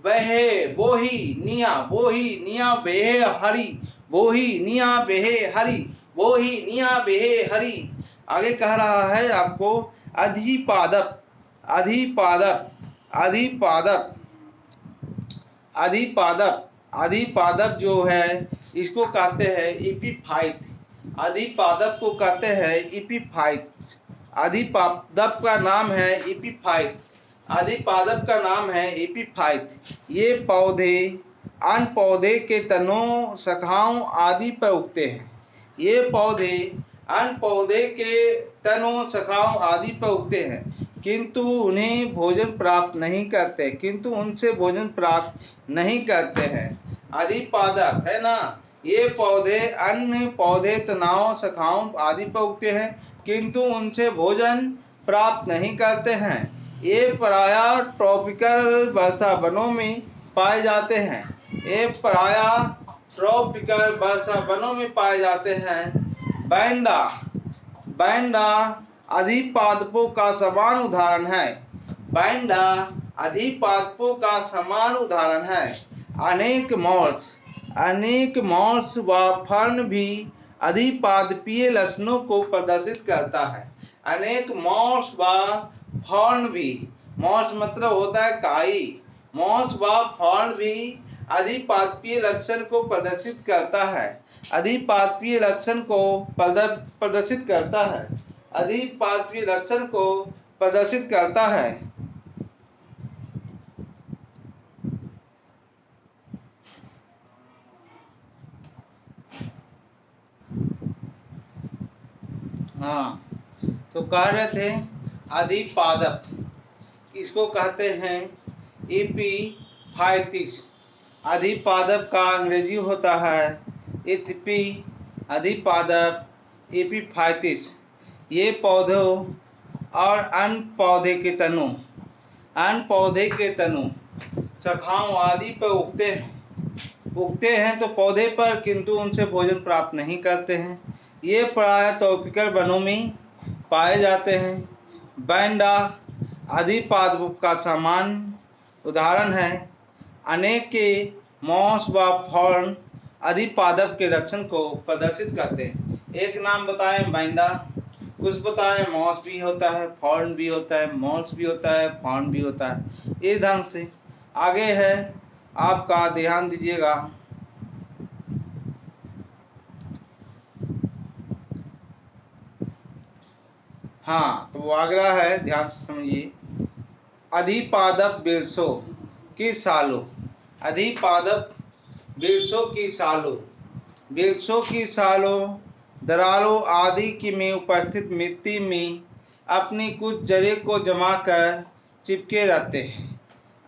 बहे, बोही निया, बोही निया बेहे हरी, बोही निया बेहे हरी, बोही निया बेहे हरी। आगे कह रहा है आपको अधिपादप, अधिपादप, अधिपादप, अधिपादप, अधिपादप जो है इसको कहते हैं एपीफाइट, अधिपादप को कहते हैं एपीफाइट। अधिपादप का नाम है एपीफाइट, अधिपादप का नाम है एपीफाइट। ये पौधे अन्य पौधे के तनों, शाखाओं आदि पर उगते हैं। ये पौधे अन्य पौधे के तनों, शाखाओं आदि पर उगते हैं, किंतु उन्हें भोजन प्राप्त नहीं करते, किंतु उनसे भोजन प्राप्त नहीं करते हैं। अधिपादप है ना, ये पौधे अन्य पौधे तनाव, शाखाओं आदि पर उगते हैं, किंतु उनसे भोजन प्राप्त नहीं करते हैं। ये प्रायः ट्रॉपिकल वर्षा वनों में पाए जाते हैं। ये प्रायः ट्रॉपिकल वर्षा वनों में पाए जाते हैं। बैंडा, बैंडा अधिपादपों का समान उदाहरण है। बैंडा अधिपादपों का समान उदाहरण है। अनेक मॉल्स, अनेक मॉल्स व फर्न भी अधिपादपीय लक्षणों को प्रदर्शित करता है। अनेक मॉल्स व फर्न भी, मॉल्स मतलब होता है काई, मॉल्स व फर्न भी अधिपादपीय लक्षण को प्रदर्शित करता है। अधिपादपीय लक्षण को प्रदर्शित करता है, अधिपादपीय लक्षण को प्रदर्शित करता है। हाँ, तो कह रहे थे अधिपादप, इसको कहते हैं एपीफाइटिस। अधिपादप का अंग्रेजी होता है एपी, अधिपादप एपीफाइटिस। ये पौधों और अन्य पौधे के तनों, अन्य पौधे के तनों, शाखाओं आदि पर उगते हैं तो पौधे पर, किंतु उनसे भोजन प्राप्त नहीं करते हैं। ये प्रायः ट्रॉपिकल वनों में पाए जाते हैं। बैंडा अधिपादप का समान उदाहरण है। अनेक के मॉस व फर्न अधिपादप के लक्षण को प्रदर्शित करते हैं। एक नाम बताएं बैंडा, कुछ बताएं मॉस भी होता है, फर्न भी होता है, मॉस भी होता है, फर्न भी होता है। इस ढंग से आगे है आपका, ध्यान दीजिएगा। हाँ, तो वो आगरा है, ध्यान से समझिए। अधिपादप बिरसो की सालों, अधिपादप बिरसों की सालों, वृक्षों की सालों, दरारों आदि की में उपस्थित मिट्टी में अपनी कुछ जड़ें को जमा कर चिपके रहते हैं।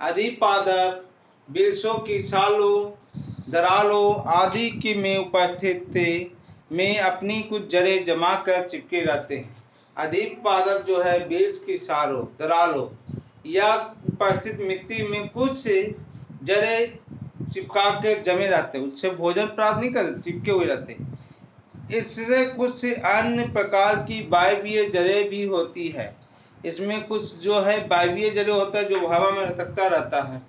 अधिपादप वृक्षों की सालों, दरारों आदि की में उपस्थित में अपनी कुछ जड़ें जमा कर चिपके रहते हैं। अधिपादप जो है वृक्ष की सालों, दरारों या उपस्थित मिट्टी में कुछ जड़ें चिपका के जमे रहते, उससे भोजन प्राप्त नहीं करते, चिपके हुए रहते। इससे कुछ अन्य प्रकार की वायवीय जड़ें भी होती है। इसमें कुछ जो है वायवीय जड़ें होता है जो हवा में लटकता रहता है,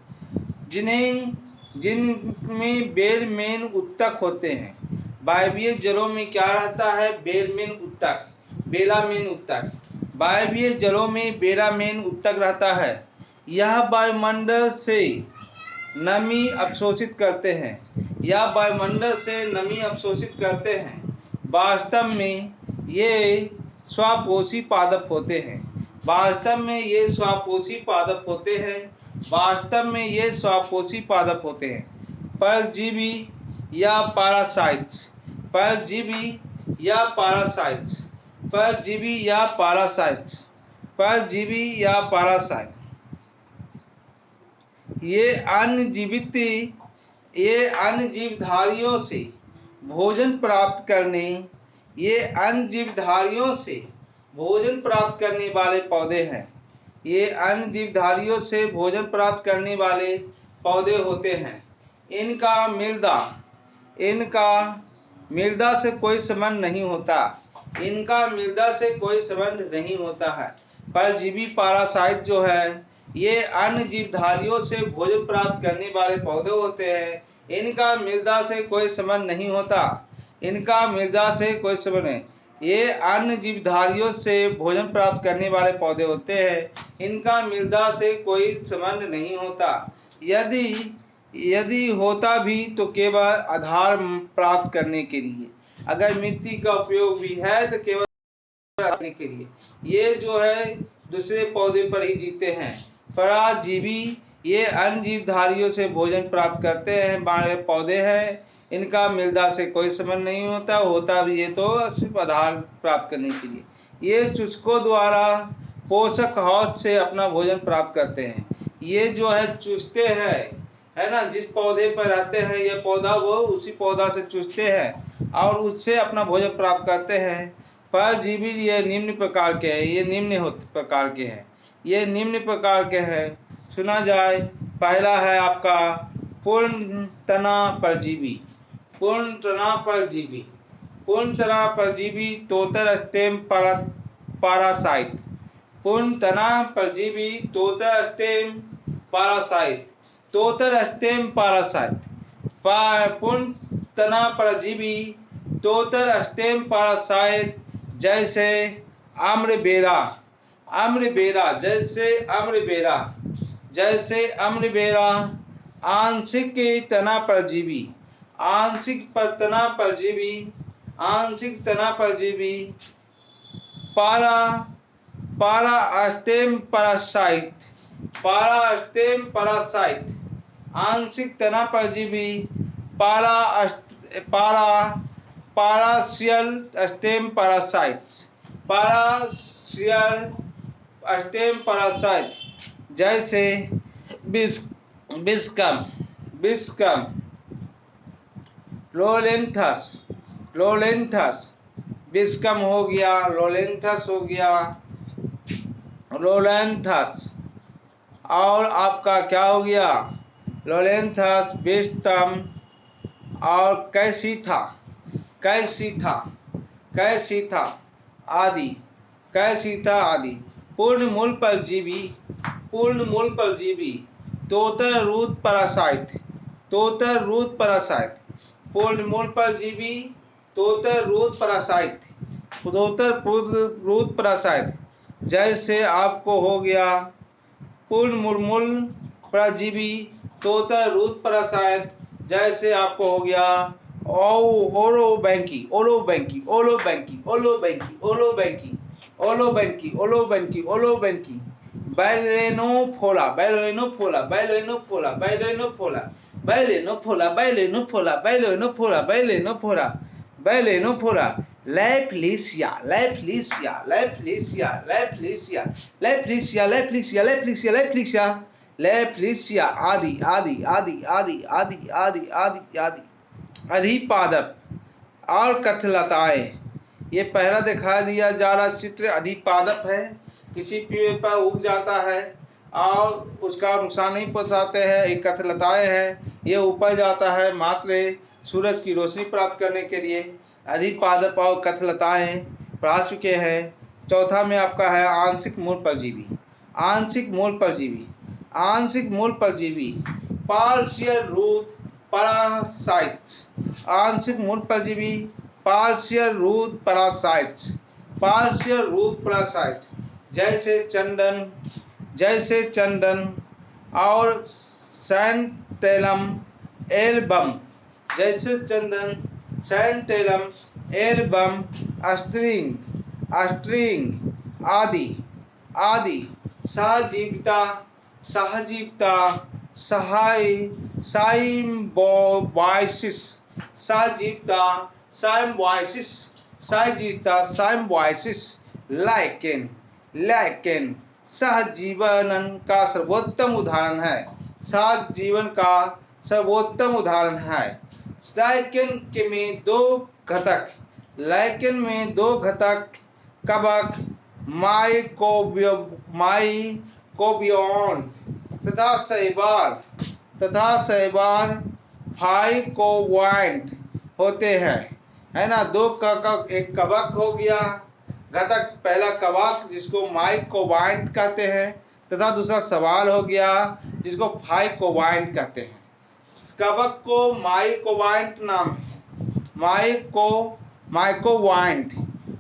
जिनमें बेलमेन उत्तक होते हैं। वायवीय जड़ों में क्या रहता है? बेलमेन उत्तक, बेलामेन उत्तक। वायवीय जड़ों में बेलामेन उत्तक रहता है। यह वायुमंडल से नमी अवशोषित करते हैं, या वायुमंडल से नमी अवशोषित करते हैं। वास्तव में ये स्वापोषी पादप होते हैं। वास्तव में ये स्वापोषी पादप होते हैं। वास्तव में ये स्वापोषी पादप होते हैं। परजीवी या पैरासाइट्स, परजीवी या पैरासाइट्स, परजीवी या पैरासाइट्स, परजीवी या पैरासाइट। ये अन्य जीवधारियों से भोजन प्राप्त करने, ये अन्य जीवधारियों से भोजन प्राप्त करने वाले पौधे हैं। ये अन्य जीवधारियों से भोजन प्राप्त करने वाले पौधे होते हैं। इनका मृदा से कोई संबंध नहीं होता, इनका मृदा से कोई संबंध नहीं होता है। परजीवी पैरासाइट जो है ये अन्य जीवधारियों से भोजन प्राप्त करने वाले पौधे होते हैं। इनका मृदा से कोई संबंध नहीं होता, इनका मृदा से कोई संबंध नहीं। ये अन्य जीवधारियों से भोजन प्राप्त करने वाले पौधे होते हैं। इनका मृदा से कोई संबंध नहीं होता। यदि होता भी तो केवल आधार प्राप्त करने के लिए। अगर मिट्टी का उपयोग भी है तो केवल करने के लिए। ये जो है दूसरे पौधे पर ही जीते हैं। पराजीवी ये अन्य जीवधारियों से भोजन प्राप्त करते हैं वाले पौधे हैं। इनका मृदा से कोई संबंध नहीं होता, होता भी है तो सिर्फ आधार प्राप्त करने के लिए। ये चूसकों द्वारा पोषक हौज से अपना भोजन प्राप्त करते हैं। ये जो है चूसते हैं, है ना, जिस पौधे पर रहते हैं ये पौधा, वो उसी पौधा से चूसते हैं और उससे अपना भोजन प्राप्त करते हैं। परजीवी ये निम्न प्रकार के हैं, ये निम्न प्रकार के हैं, ये निम्न प्रकार के हैं। सुना जाए, पहला है आपका पूर्णतना परजीवी, पूर्णतना परजीवी, पूर्णतना परजीवी तोतर स्टेम पैरासाइट, पूर्णतना परजीवी तोतर स्टेम पैरासाइट, तोतर स्टेम पैरासाइट, पूर्णतना परजीवी तोतर स्टेम पैरासाइट जैसे आम्रबेरा, आम्रबेरा जैसे आम्रबेरा, जैसे आम्रबेरा, आंशिक तना परजीवी, आंशिक तना परजीवी, आंशिक तना परजीवी, पारास्टेम पैरासाइट, पारास्टेम पैरासाइट, आंशिक तना परजीवी, पारासियल स्टेम पैरासाइट्स, पारासियल स्टेम पैरासाइट जैसे बिस्कम, बिस्कम, लोलेंथस, लोलेंथस, बिस्कम हो गया, लोलेंथस हो गया, लोलेंथस, और आपका क्या हो गया, लोलेंथस, बिस्टम और कैसीथा, कैसीथा, कैसीथा आदि, कैसीथा आदि। पूर्ण मूल परजीवी, पूर्ण मूल परजीवी, तोतर रूट पैरासाइट, तोतर रूट पैरासाइट, पूर्ण मूल परजीवी, तोतर रूट पैरासाइट, तोतर रूट पैरासाइट जैसे आपको हो गया पूर्ण मूल परजीवी, तोतर रूट पैरासाइट जैसे आपको हो गया ओलोबैंकी, ओलोबैंकी, ओलोबैंकी, ओलोबैंकी, ओलोबैंकी, ओलोबेनकी, ओलोबेनकी, ओलोबेनकी। बैलेनोफोला, बैलेनोफोला, बैलेनोफोला, बैलेनोफोला, बैलेनोफोला, बैलेनोफोला, बैलेनोफोला, बैलेनोफोला, बैलेनोफोला। लेप्लिसिया, लेप्लिसिया, लेप्लिसिया, लेप्लिसिया, लेप्लिसिया, लेप्लिसिया, लेप्लिसिया, लेप्लिसिया, लेप्लिसिया। आदि, आदि, आदि, आदि, आदि, आदि, आदि, आदि। अधिपादप और कथलताएं। ये पहला दिखा दिया जा रहा चित्र अधिपादप है, किसी पेड़ पर उग जाता है और उसका नुकसान नहीं पहुंचाते हैं। एक कथलताएं हैं, ये ऊपर जाता है मात्र सूरज की रोशनी प्राप्त करने के लिए। अधिपादप और कथलताएं पढ़ा चुके हैं। चौथा में आपका है आंशिक मूल परजीवी। आंशिक मूल परजीवी, आंशिक मूल परजीवी, पार्शियल रूट पैरासाइट्स। आंशिक मूल परजीवी, partial root parasites, partial root parasites. जैसे चंदन, जैसे चंदन और सैंटेलम एल्बम, जैसे चंदन, सैंटेलम एल्बम, स्ट्रिंग, स्ट्रिंग आदि, आदि। सहजीविता, सहजीविता, सहाय, साइम्बोबाइसिस, सहजीविता, साइम्बोबाइसिस, सहजीविता, साइम्बोबाइसिस। लाइकेन, लाइकेन सहजीवन का सर्वोत्तम उदाहरण है, सहजीवन का सर्वोत्तम उदाहरण है। लाइकेन के में दो घटक, लाइकेन में दो घटक कवक, माइकोबियोन तथा शैवाल, तथा शैवाल फाइकोवाइंट होते हैं, है ना। दो कवक, एक कवक हो गया घटक, पहला कवक जिसको माइकोवाइंट कहते हैं, तथा दूसरा सवाल हो गया जिसको फाइकोवाइंट कहते हैं। कवक को माइकोवाइंट नाम है, माइकोवाइंट,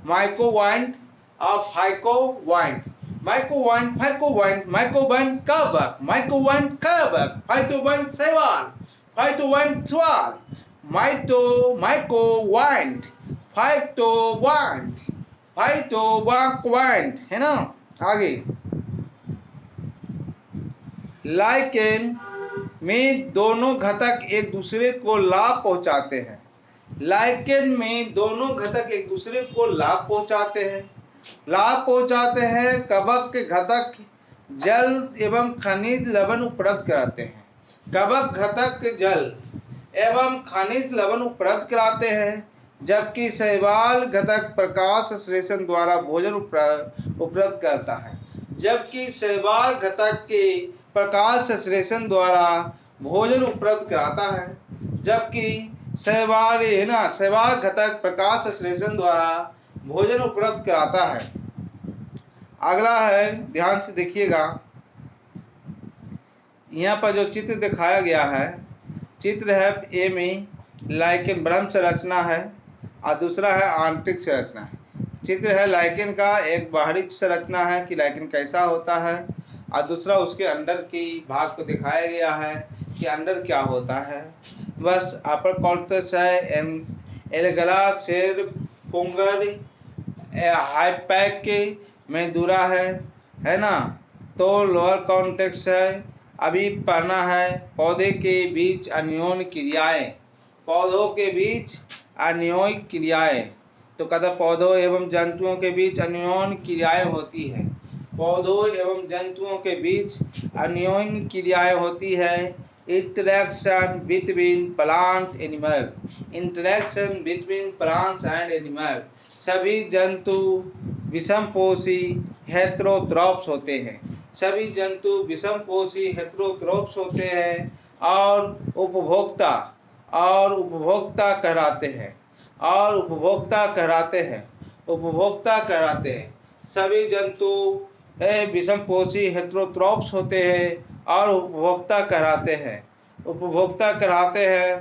माइकोवाइंट और फाइकोवाइंट। माइकोवाइंट, फाइकोवाइंट, माइकोवाइंट कवक, माइकोवाइंट कवक, फाइकोवाइंट सवाल, फाइकोवाइंट सवाल, माइकोवाइंट, फाइकोवाइंट, फाइटोवाक्वाइंट, है ना। आगे लाइकेन में दोनों घटक एक दूसरे को लाभ पहुंचाते हैं, लाइकेन में दोनों घटक एक दूसरे को लाभ पहुंचाते हैं, लाभ पहुंचाते हैं। कवक के घटक जल एवं खनिज लवण उपलब्ध कराते हैं, कवक घटक जल एवं खनिज लवण उपलब्ध कराते हैं, जबकि शैवाल घटक प्रकाश संश्लेषण द्वारा भोजन उपलब्ध करता है, जबकि शैवाल घटक के प्रकाश संश्लेषण द्वारा भोजन उपलब्ध कराता है, जबकि शैवाल, है ना, शैवाल घटक प्रकाश संश्लेषण द्वारा भोजन उपलब्ध कराता है। अगला है, ध्यान से देखिएगा, यहाँ पर जो चित्र दिखाया गया है, चित्र है ए में लाइकेन ब्रह्म संरचना है और दूसरा है आंतरिक संरचना है। चित्र है लाइकेन का, एक बाहरी संरचना है कि लाइकेन कैसा होता है, और दूसरा उसके अंदर की भाग को दिखाया गया है कि अंदर क्या होता है। बस अपर कॉर्टेक्स है, एलगला शेर पुंगर हाइपैक मेदुरा है ना। तो लोअर कॉर्टेक्स है। अभी पढ़ना है पौधे के बीच अन्योन्य क्रियाएं, पौधों के बीच अन्योन्य क्रियाएं। तो कहता पौधों एवं जंतुओं के बीच अन्योन्य क्रियाएं होती है, पौधों एवं जंतुओं के बीच अन्योन्य क्रियाएं होती है। Interaction between plant animal, interaction between plants and animal. सभी जंतु विषमपोषी हेटेरोट्रॉप्स होते हैं, सभी जंतु विषमपोषी हेटेरोट्रॉप्स होते हैं और उपभोक्ता, और उपभोक्ता कहलाते हैं, और उपभोक्ता कहलाते हैं, उपभोक्ता कहलाते हैं। सभी जंतु विषमपोषी हेटेरोट्रॉप्स होते हैं और उपभोक्ता कहलाते हैं, उपभोक्ता कहलाते हैं।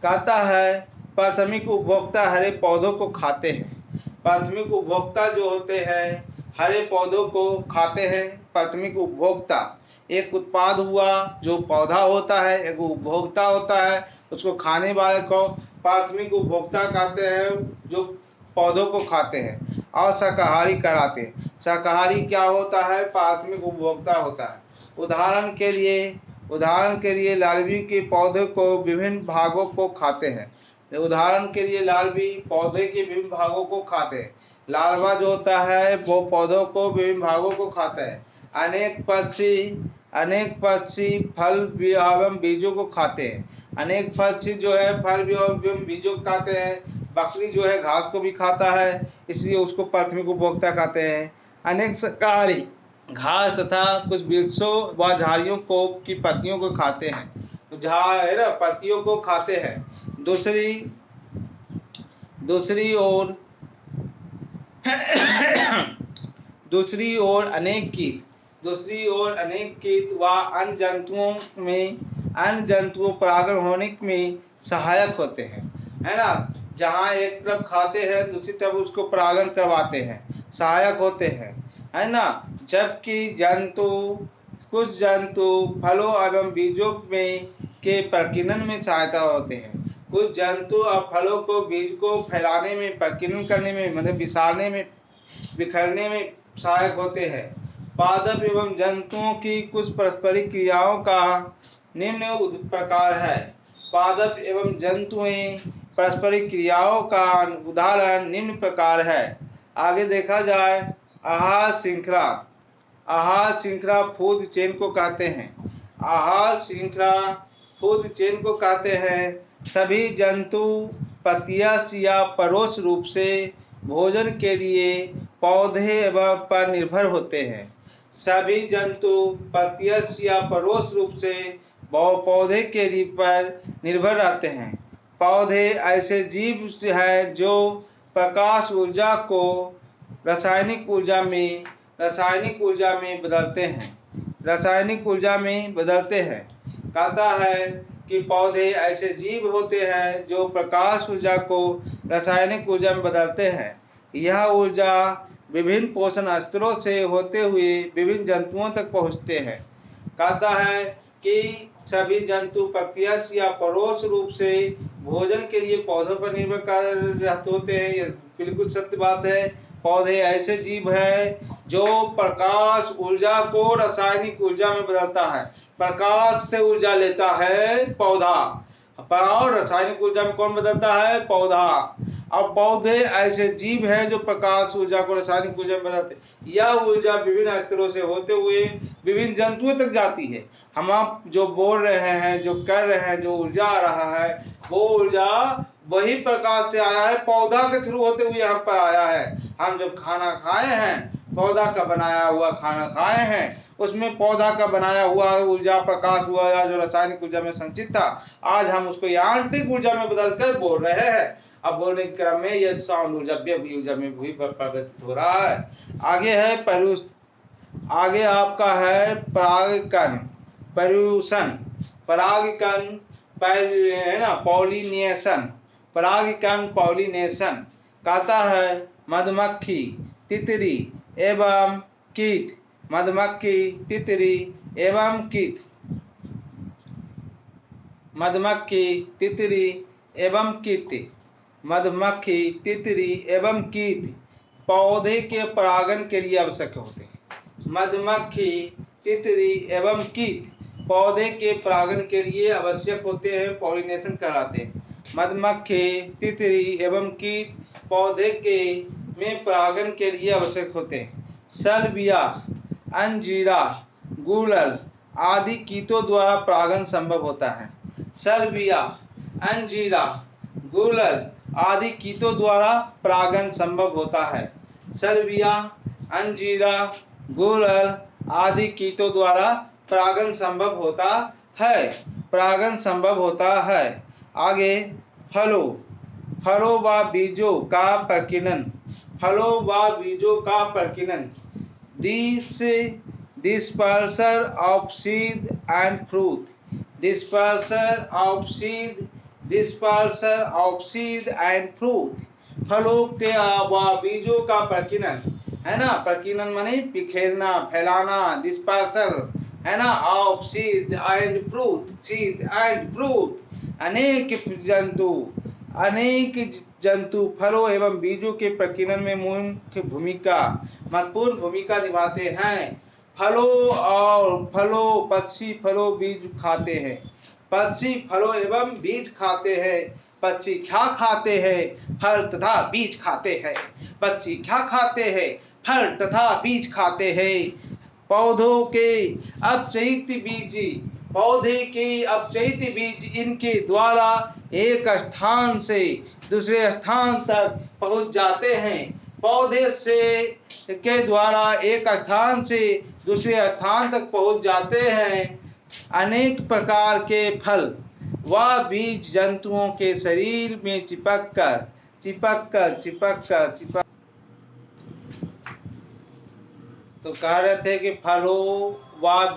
कहता है प्राथमिक उपभोक्ता हरे पौधों को खाते हैं, प्राथमिक उपभोक्ता जो होते हैं हरे पौधों को खाते हैं। प्राथमिक उपभोक्ता एक उत्पाद हुआ जो पौधा होता है, एक उपभोक्ता होता है, उसको खाने वाले को प्राथमिक उपभोक्ता कहते हैं, जो पौधों को खाते हैं और शाकाहारी कहलाते हैं। शाकाहारी क्या होता है? प्राथमिक उपभोक्ता होता है। उदाहरण के लिए लार्वी के पौधे को विभिन्न भागों को खाते हैं। उदाहरण के लिए लार्वी पौधे के विभिन्न भागों को खाते हैं। लार्वा जो होता है वो पौधों को विभिन्न भागों को खाता है। अनेक पक्षी फल एवं बीजों को खाते हैं। अनेक पक्षी जो है फल एवं बीजों को खाते हैं। बकरी जो है घास को भी खाता है, इसलिए उसको प्राथमिक उपभोक्ता कहते हैं। अनेक शाकाहारी घास तथा कुछ वृक्षों व झाड़ियों को की पत्तियों को खाते हैं। तो झाड़ है ना, पत्तियों को खाते हैं। दूसरी ओर अनेक कीट व अन्य जंतुओं परागण होने में सहायक होते हैं, है ना। जहाँ एक तरफ खाते हैं दूसरी तरफ उसको परागण करवाते हैं, सहायक होते हैं, है ना। जबकि कुछ जंतु फलों एवं बीजों के प्रकीर्णन में सहायता होते हैं। कुछ जंतु और फलों को बीज को फैलाने में, प्रकीर्णन करने में, मतलब बिखरने में सहायक होते हैं। पादप एवं जंतुओं की कुछ पारस्परिक क्रियाओं का निम्न प्रकार है। पादप एवं जंतुएं पारस्परिक क्रियाओं का उदाहरण निम्न प्रकार है। आगे देखा जाए, आहार श्रृंखला फूड चेन को कहते हैं। सभी जंतु प्रत्यक्ष या परोक्ष रूप से भोजन के लिए पौधे पर निर्भर होते हैं। सभी जंतु प्रत्यक्ष या परोक्ष रूप से पौधे के पर निर्भर रहते हैं। पौधे ऐसे जीव हैं जो प्रकाश ऊर्जा को रासायनिक ऊर्जा में बदलते हैं। कहता है कि पौधे ऐसे जीव होते हैं जो प्रकाश ऊर्जा को रासायनिक ऊर्जा में बदलते हैं। यह ऊर्जा विभिन्न पोषण स्तरों से होते हुए विभिन्न जंतुओं तक पहुंचते हैं। कहता है कि सभी जंतु प्रत्यक्ष या परोक्ष रूप से भोजन के लिए पौधों पर निर्भर होते हैं। यह बिल्कुल सत्य बात है। पौधे ऐसे जीव हैं जो प्रकाश ऊर्जा को रासायनिक ऊर्जा में बदलता है। प्रकाश से ऊर्जा लेता है पौधा, और रासायनिक ऊर्जा में कौन बदलता है? पौधा। अब पौधे ऐसे जीव हैं जो प्रकाश ऊर्जा को रासायनिक ऊर्जा में बदलते हैं। यह ऊर्जा विभिन्न स्तरों से होते हुए विभिन्न जंतुओं तक जाती है। हम आप जो बोल रहे हैं, जो कर रहे हैं, जो ऊर्जा आ रहा है, वो ऊर्जा वही प्रकाश से आया है, पौधा के थ्रू होते हुए यहाँ पर आया है। हम जब खाना खाए हैं, पौधा का बनाया हुआ खाना खाए हैं, उसमें पौधा का बनाया हुआ ऊर्जा, प्रकाश हुआ जो रासायनिक ऊर्जा में संचित था, आज हम उसको यांत्रिक ऊर्जा में बदलकर बोल रहे हैं। अब बोलने के क्रम में यह साउंड ऊर्जा में भी परिवर्तित हो रहा है। आगे आपका है परागकण, पॉलिनेशन। कहता है मधुमक्खी, तितली एवं कीट। पौधे के परागण के लिए आवश्यक होते हैं। मधुमक्खी, तितली एवं कीट पौधे के परागण के लिए आवश्यक होते हैं, पॉलिनेशन कहलाते हैं। मधुमक्खी, तितली एवं कीट पौधे के में परागण के लिए आवश्यक होते हैं। सलविया, अंजीरा, गुलर आदि कीटों द्वारा परागण संभव होता है। सलविया, अंजीरा, गुलर आदि कीटों द्वारा परागण संभव होता है। सलविया, अंजीरा, गुलर आदि कीटों द्वारा परागण संभव होता है। आगे फलों व बीजों का प्रकीर्णन। Dispersal of seed and fruit फलों के व बीजों का प्रकीर्णन, है ना। प्रकीर्णन माने बिखेरना, फैलाना। डिस्पर्सल, है ना, ऑफ सीड एंड फ्रूट। अनेक जंतु फलों एवं बीजों के प्रकीर्णन में महत्वपूर्ण भूमिका निभाते हैं। पक्षी फलों बीज खाते हैं। पक्षी फलों एवं बीज खाते हैं। पक्षी क्या खाते हैं? फल तथा बीज खाते हैं। पक्षी क्या खाते हैं? फल तथा बीज खाते हैं। पौधों के अपचयित बीज इनके द्वारा एक स्थान से दूसरे स्थान तक पहुंच जाते हैं। पौधे के द्वारा एक स्थान से दूसरे स्थान तक पहुंच जाते हैं। अनेक प्रकार के फल व बीज जंतुओं के शरीर में चिपक तो कह रहे थे कि फलों व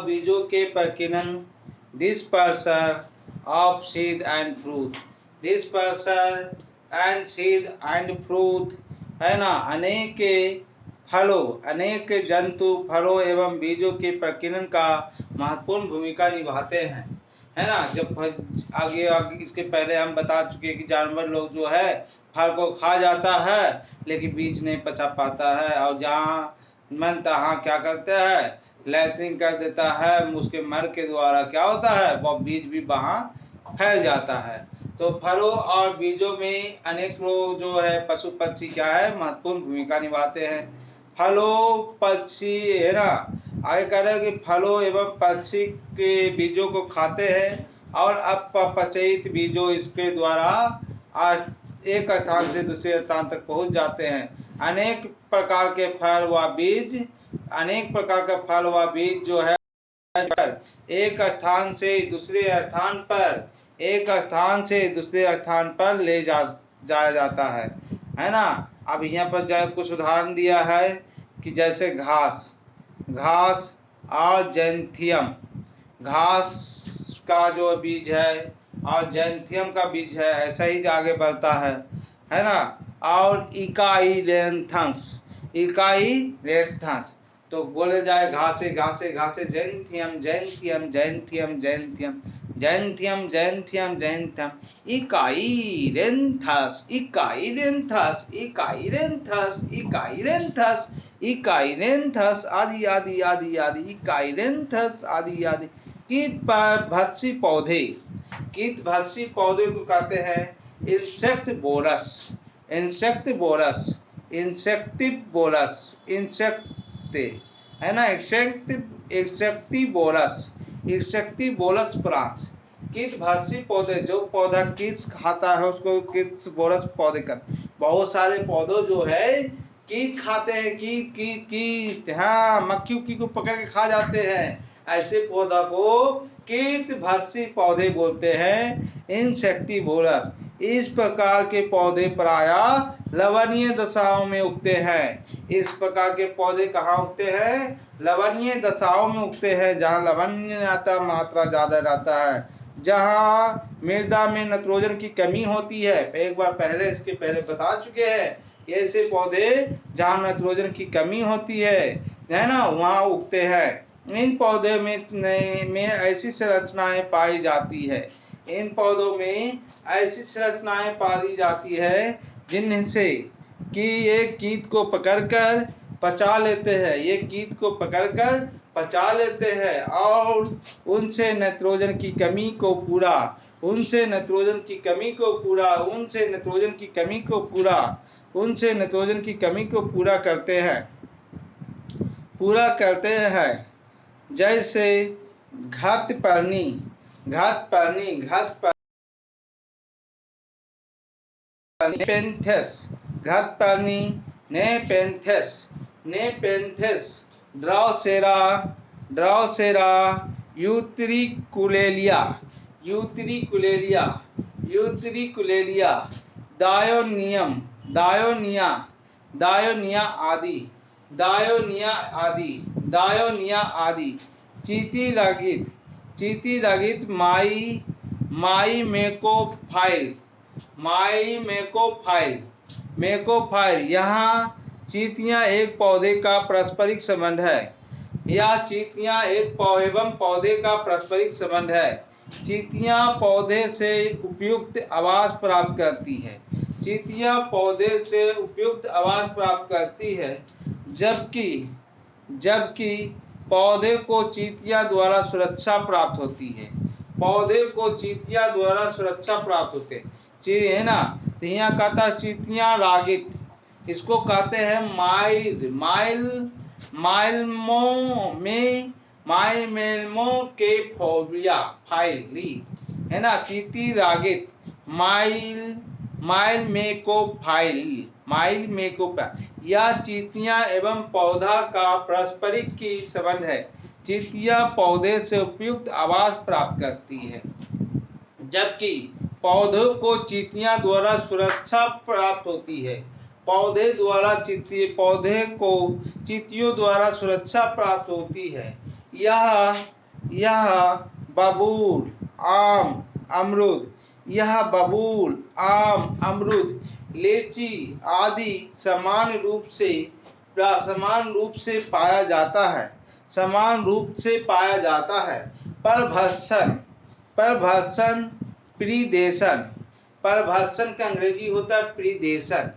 बीजों के प्रकीर्णन dispersal of seed and fruit है ना। अनेक जंतु फलों एवं बीजों के प्रकीर्णन का महत्वपूर्ण भूमिका निभाते हैं, है ना। जब आगे इसके पहले हम बता चुके कि जानवर लोग जो है फल को खा जाता है लेकिन बीज नहीं पचा पाता है, और जहाँ मन तहाँ क्या करते हैं, लैट्रिन कर देता है। उसके मर के द्वारा क्या होता है, वह बीज भी वहाँ फैल जाता है। तो फलों और बीजों में अनेक लोग जो है पशु पक्षी क्या है, महत्वपूर्ण भूमिका निभाते हैं। फलों पक्षी है ना, आगे कह रहे हैं कि फलों एवं पक्षी के बीजों को खाते हैं और अपचयित बीजों इसके द्वारा एक स्थान से दूसरे स्थान तक पहुंच जाते हैं। अनेक प्रकार के फल व बीज जो है एक स्थान से दूसरे स्थान पर ले जाया जाता है ना। अब यहाँ पर कुछ उदाहरण दिया है कि जैसे घास और जैंथियम, घास का जो बीज है और जैंथियम का बीज है, ऐसा ही आगे बढ़ता है ना। और इकाईलेंथस तो बोले जाए घासे जैंथियम इकाईलेंथस आदि कीटभक्षी पौधे को कहते हैं है ना। इंसेक्टिबोरस प्लांट्स, कीटभक्षी पौधे, जो पौधा कीट खाता है उसको कीटबोरस पौधे कहते हैं। बहुत सारे पौधों जो है कीट खाते हैं, कीट हाँ, मक्खी को पकड़ के खा जाते हैं। ऐसे पौधा को कीटभक्षी पौधे बोलते हैं, इंसेक्टिबोरस। इस प्रकार के पौधे प्रायः लवणीय दशाओं में उगते हैं। इस प्रकार के पौधे कहाँ उगते हैं? लवणीय दशाओं में उगते हैं, जहाँ लवणीयता मात्रा ज्यादा रहता है, जहाँ मृदा में नाइट्रोजन की कमी होती है। एक बार पहले इसके पहले बता चुके हैं, ऐसे पौधे जहाँ नाइट्रोजन की कमी होती है ना, वहाँ उगते हैं। इन पौधे में ऐसी संरचनाएं पाई जाती है, जिनसे कि एक कीट को पकड़कर पचा लेते हैं और उनसे नाइट्रोजन की कमी को पूरा करते हैं। जैसे घृतपर्णी नेपेंथेस, ड्राउसेरा, यूट्रिकुलेलिया, दायोनिया आदि। चीटी लगित माई मेकोफाइल, मेकोफाइल, यहाँ चींटियां एक पौधे का पारस्परिक संबंध है। या चींटियां एक एवं पौधे का पारस्परिक संबंध है। चींटियां पौधे से उपयुक्त आवास प्राप्त करती है। चींटियां पौधे से उपयुक्त आवास प्राप्त करती है, जबकि पौधे को चींटियां द्वारा सुरक्षा प्राप्त होती है। पौधे को चींटियां द्वारा सुरक्षा प्राप्त होते है ना। तो यहाँ कहता है चींटियां रागित, इसको कहते हैं माइलमो के फाइली, है ना। चींटी रागित माइलमेकोफाइल या चींटियां एवं पौधा का पारस्परिक की संबंध है। चींटियां पौधे से उपयुक्त आवास प्राप्त करती है, जबकि पौधों को चींटियों द्वारा सुरक्षा प्राप्त होती है। पौधे को चींटियों द्वारा सुरक्षा प्राप्त होती है। यह बबूल, आम, अमरूद, लीची आदि समान रूप से पाया जाता है। परभक्षण प्रीडेशन का अंग्रेजी होता है प्रीडेशन।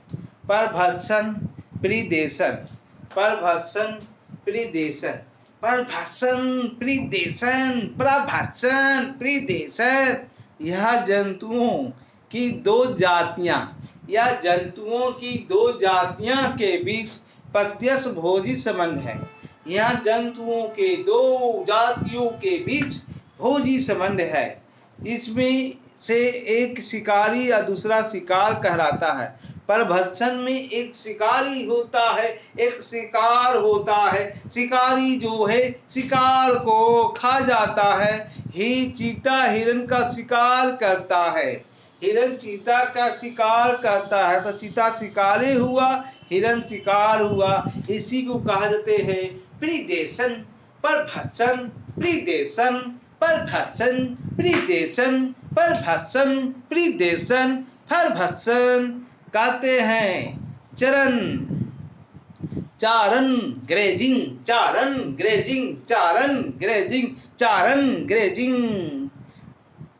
यह जंतुओं की दो जातियां के बीच प्रत्यक्ष भोजी संबंध है। यहाँ जंतुओं के दो जातियों के बीच भोजी संबंध है। इसमें से एक शिकारी या दूसरा शिकार कहलाता है। परभक्षण में एक शिकारी होता है, एक शिकार होता है। शिकारी जो है शिकार को खा जाता है। चीता हिरण का शिकार करता है। हिरण चीता का शिकार करता है, तो चीता शिकारी हुआ, हिरण शिकार हुआ। इसी को कहा जाते हैं प्रीडेशन, परभक्षण, प्रीडेशन, परभक्षण, प्रीडेशन, परभक्षण, प्रीडेशन, परभक्षण। कहते हैं चारण ग्रेजिंग।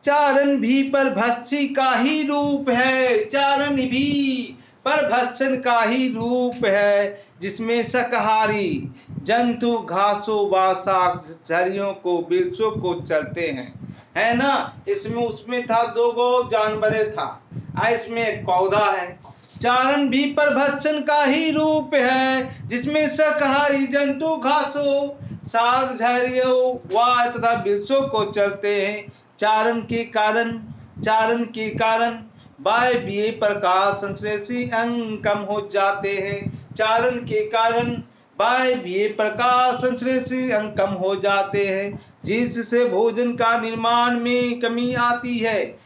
चारण भी परभक्षी का ही रूप है। चारण भी परभक्षण का ही रूप है, जिसमें शाकाहारी जंतु घासों व शाक-झरियों को वृक्षों को चलते हैं, है ना। उसमें था 2 जानवरें था, इसमें एक पौधा है। चारण भी परभक्षण का ही रूप है, जिसमें शाकाहारी जंतु घासों शाक-झरियों व तथा वृक्षों को चलते हैं। चारण के कारण वायवीय प्रकाश संश्लेषी अंग कम हो जाते हैं। चारण के कारण वायवीय प्रकाश संश्लेषी अंग कम हो जाते हैं, जिससे भोजन का निर्माण में कमी आती है।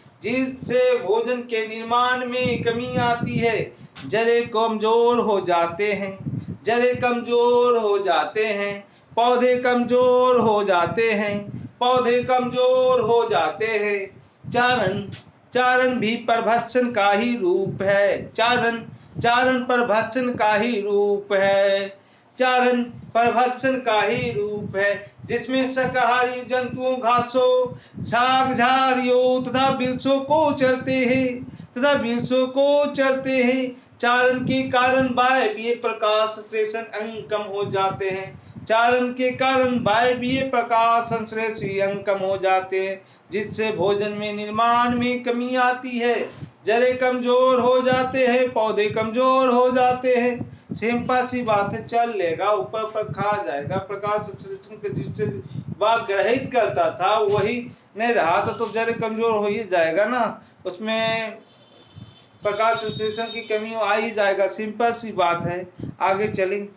जड़ें कमजोर हो जाते हैं। पौधे कमजोर हो जाते हैं। चारण भी परभक्षण का ही रूप है। चारण परभक्षण का ही रूप है, जिसमें शाकाहारी जंतुओं घासों शाक-झरियों तथा वृक्षों को चलते हैं। चारण के कारण वायवीय प्रकाश संश्लेषण अंग कम हो जाते हैं। जिससे भोजन में निर्माण में कमी आती है। जड़ें कमजोर हो जाते हैं, पौधे कमजोर हो जाते हैं। सिंपल सी बात है, चल लेगा, ऊपर खा जाएगा। प्रकाश संश्लेषण के जिससे वह ग्रहित करता था वही नहीं रहा, तो जड़ें कमजोर हो ही जाएगा ना। उसमें प्रकाश संश्लेषण की कमी आ ही जाएगा। सिंपल सी बात है। आगे चलें।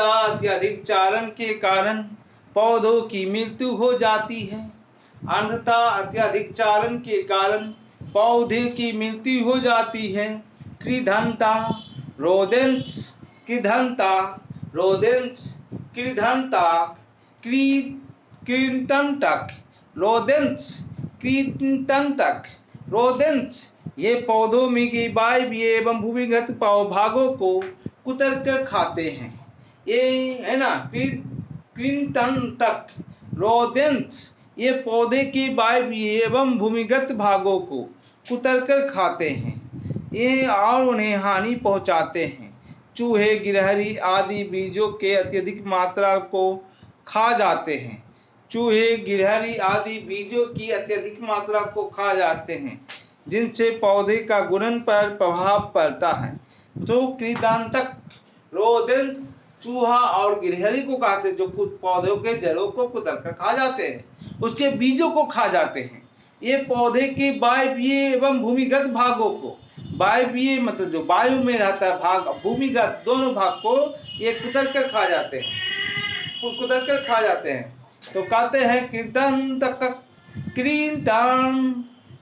अत्यधिक चालन के कारण पौधों की मृत्यु हो जाती है। अत्यधिक चालन के कारण पौधे की मृत्यु हो जाती है। कृदंता रोडेंट्स, कृदंता रोडेंट्स, कृदंता कृंतक रोडेंट्स, कृंतक रोडेंट्स ये पौधों में के वायवीय एवं भूमिगत भागों को कुतर कर खाते हैं। ये है ना कृंतक रोडेंट्स ये पौधे के वायवीय एवं भूमिगत भागों को कुतर कर खाते हैं ये और उन्हें हानि पहुंचाते हैं। चूहे गिलहरी आदि बीजों के अत्यधिक मात्रा को खा जाते हैं। चूहे गिलहरी आदि बीजों की अत्यधिक मात्रा को खा जाते हैं जिनसे पौधे का गुणन पर प्रभाव पड़ता है। तो कृंतक रोडेंट चूहा और गिलहरी को खाते जो कुछ पौधों के जड़ों को कुतर कर खा जाते हैं, उसके बीजों को खा जाते हैं। ये पौधे के वायवीय एवं भूमिगत भागों को, वायवीय मतलब जो वायु में रहता है भाग, भूमिगत दोनों भाग को ये कुतर कर खा जाते हैं, कुतर कर खा जाते हैं। तो कहते हैं कृंतक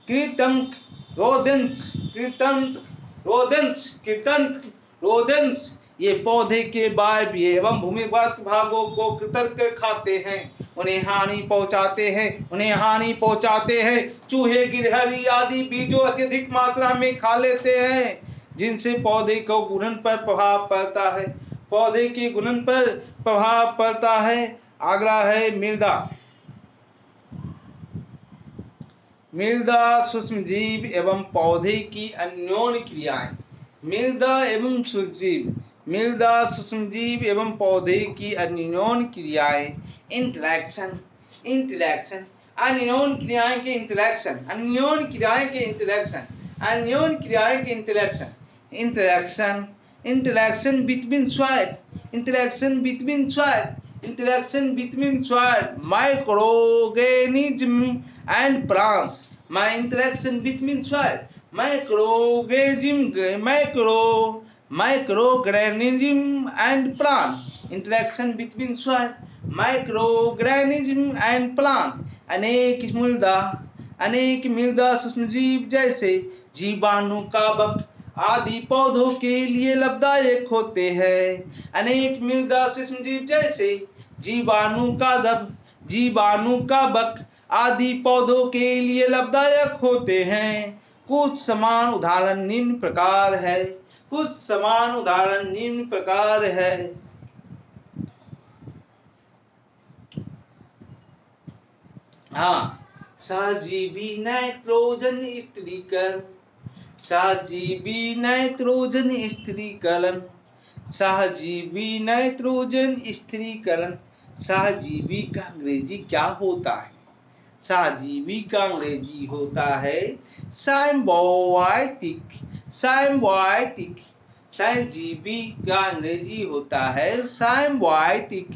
कृंतक रोडेंट्स, कृंतक रोडेंट्स, कृंतक रोडेंट्स ये पौधे के वायवीय एवं भूमिगत भागों को कुतर कर खाते हैं, उन्हें हानि पहुंचाते हैं, उन्हें हानि पहुंचाते हैं। चूहे गिलहरी आदि बीजों अत्यधिक मात्रा में खा लेते हैं जिनसे पौधे को गुणन पर प्रभाव पड़ता है, पौधे के गुणन पर प्रभाव पड़ता है। अगला है मृदा, मृदा सूक्ष्म जीव एवं पौधे की अन्योन्य क्रियाएं। मृदा एवं सूक्ष्मजीव, मृदा सूक्ष्मजीव एवं पौधे की अन्योन्य क्रियाएं, इंटरैक्शन, इंटरैक्शन अन्योन्य क्रियाएं के इंटरैक्शन, अन्योन्य क्रियाएं के इंटरैक्शन, अन्योन्य क्रियाएं के interaction, interaction interaction between soil, interaction between soil, interaction between soil, microorganism and plants, my interaction between soil, microorganism and plant, interaction between soil, microorganism and plant। अनेक मृदा सूक्ष्मजीव जैसे जीवाणु, कवक आदि पौधों के लिए लाभदायक होते हैं। अनेक मृदा सूक्ष्मजीव जैसे जीवाणु, कवक आदि पौधों के लिए लाभदायक होते हैं। कुछ समान उदाहरण निम्न प्रकार है, कुछ समान उदाहरण निम्न प्रकार है। हाँ, सहजीवी नाइट्रोजन स्थिरीकरण, सहजीवी नाइट्रोजन स्थिरीकरण, सहजीवी नाइट्रोजन स्थिरीकरण। सहजीवी का अंग्रेजी क्या होता है? सहजीवी का अंग्रेजी होता है साइम्बायोटिक, साइम्बायोटिक। सहजीवी का अंग्रेजी होता है साइम्बायोटिक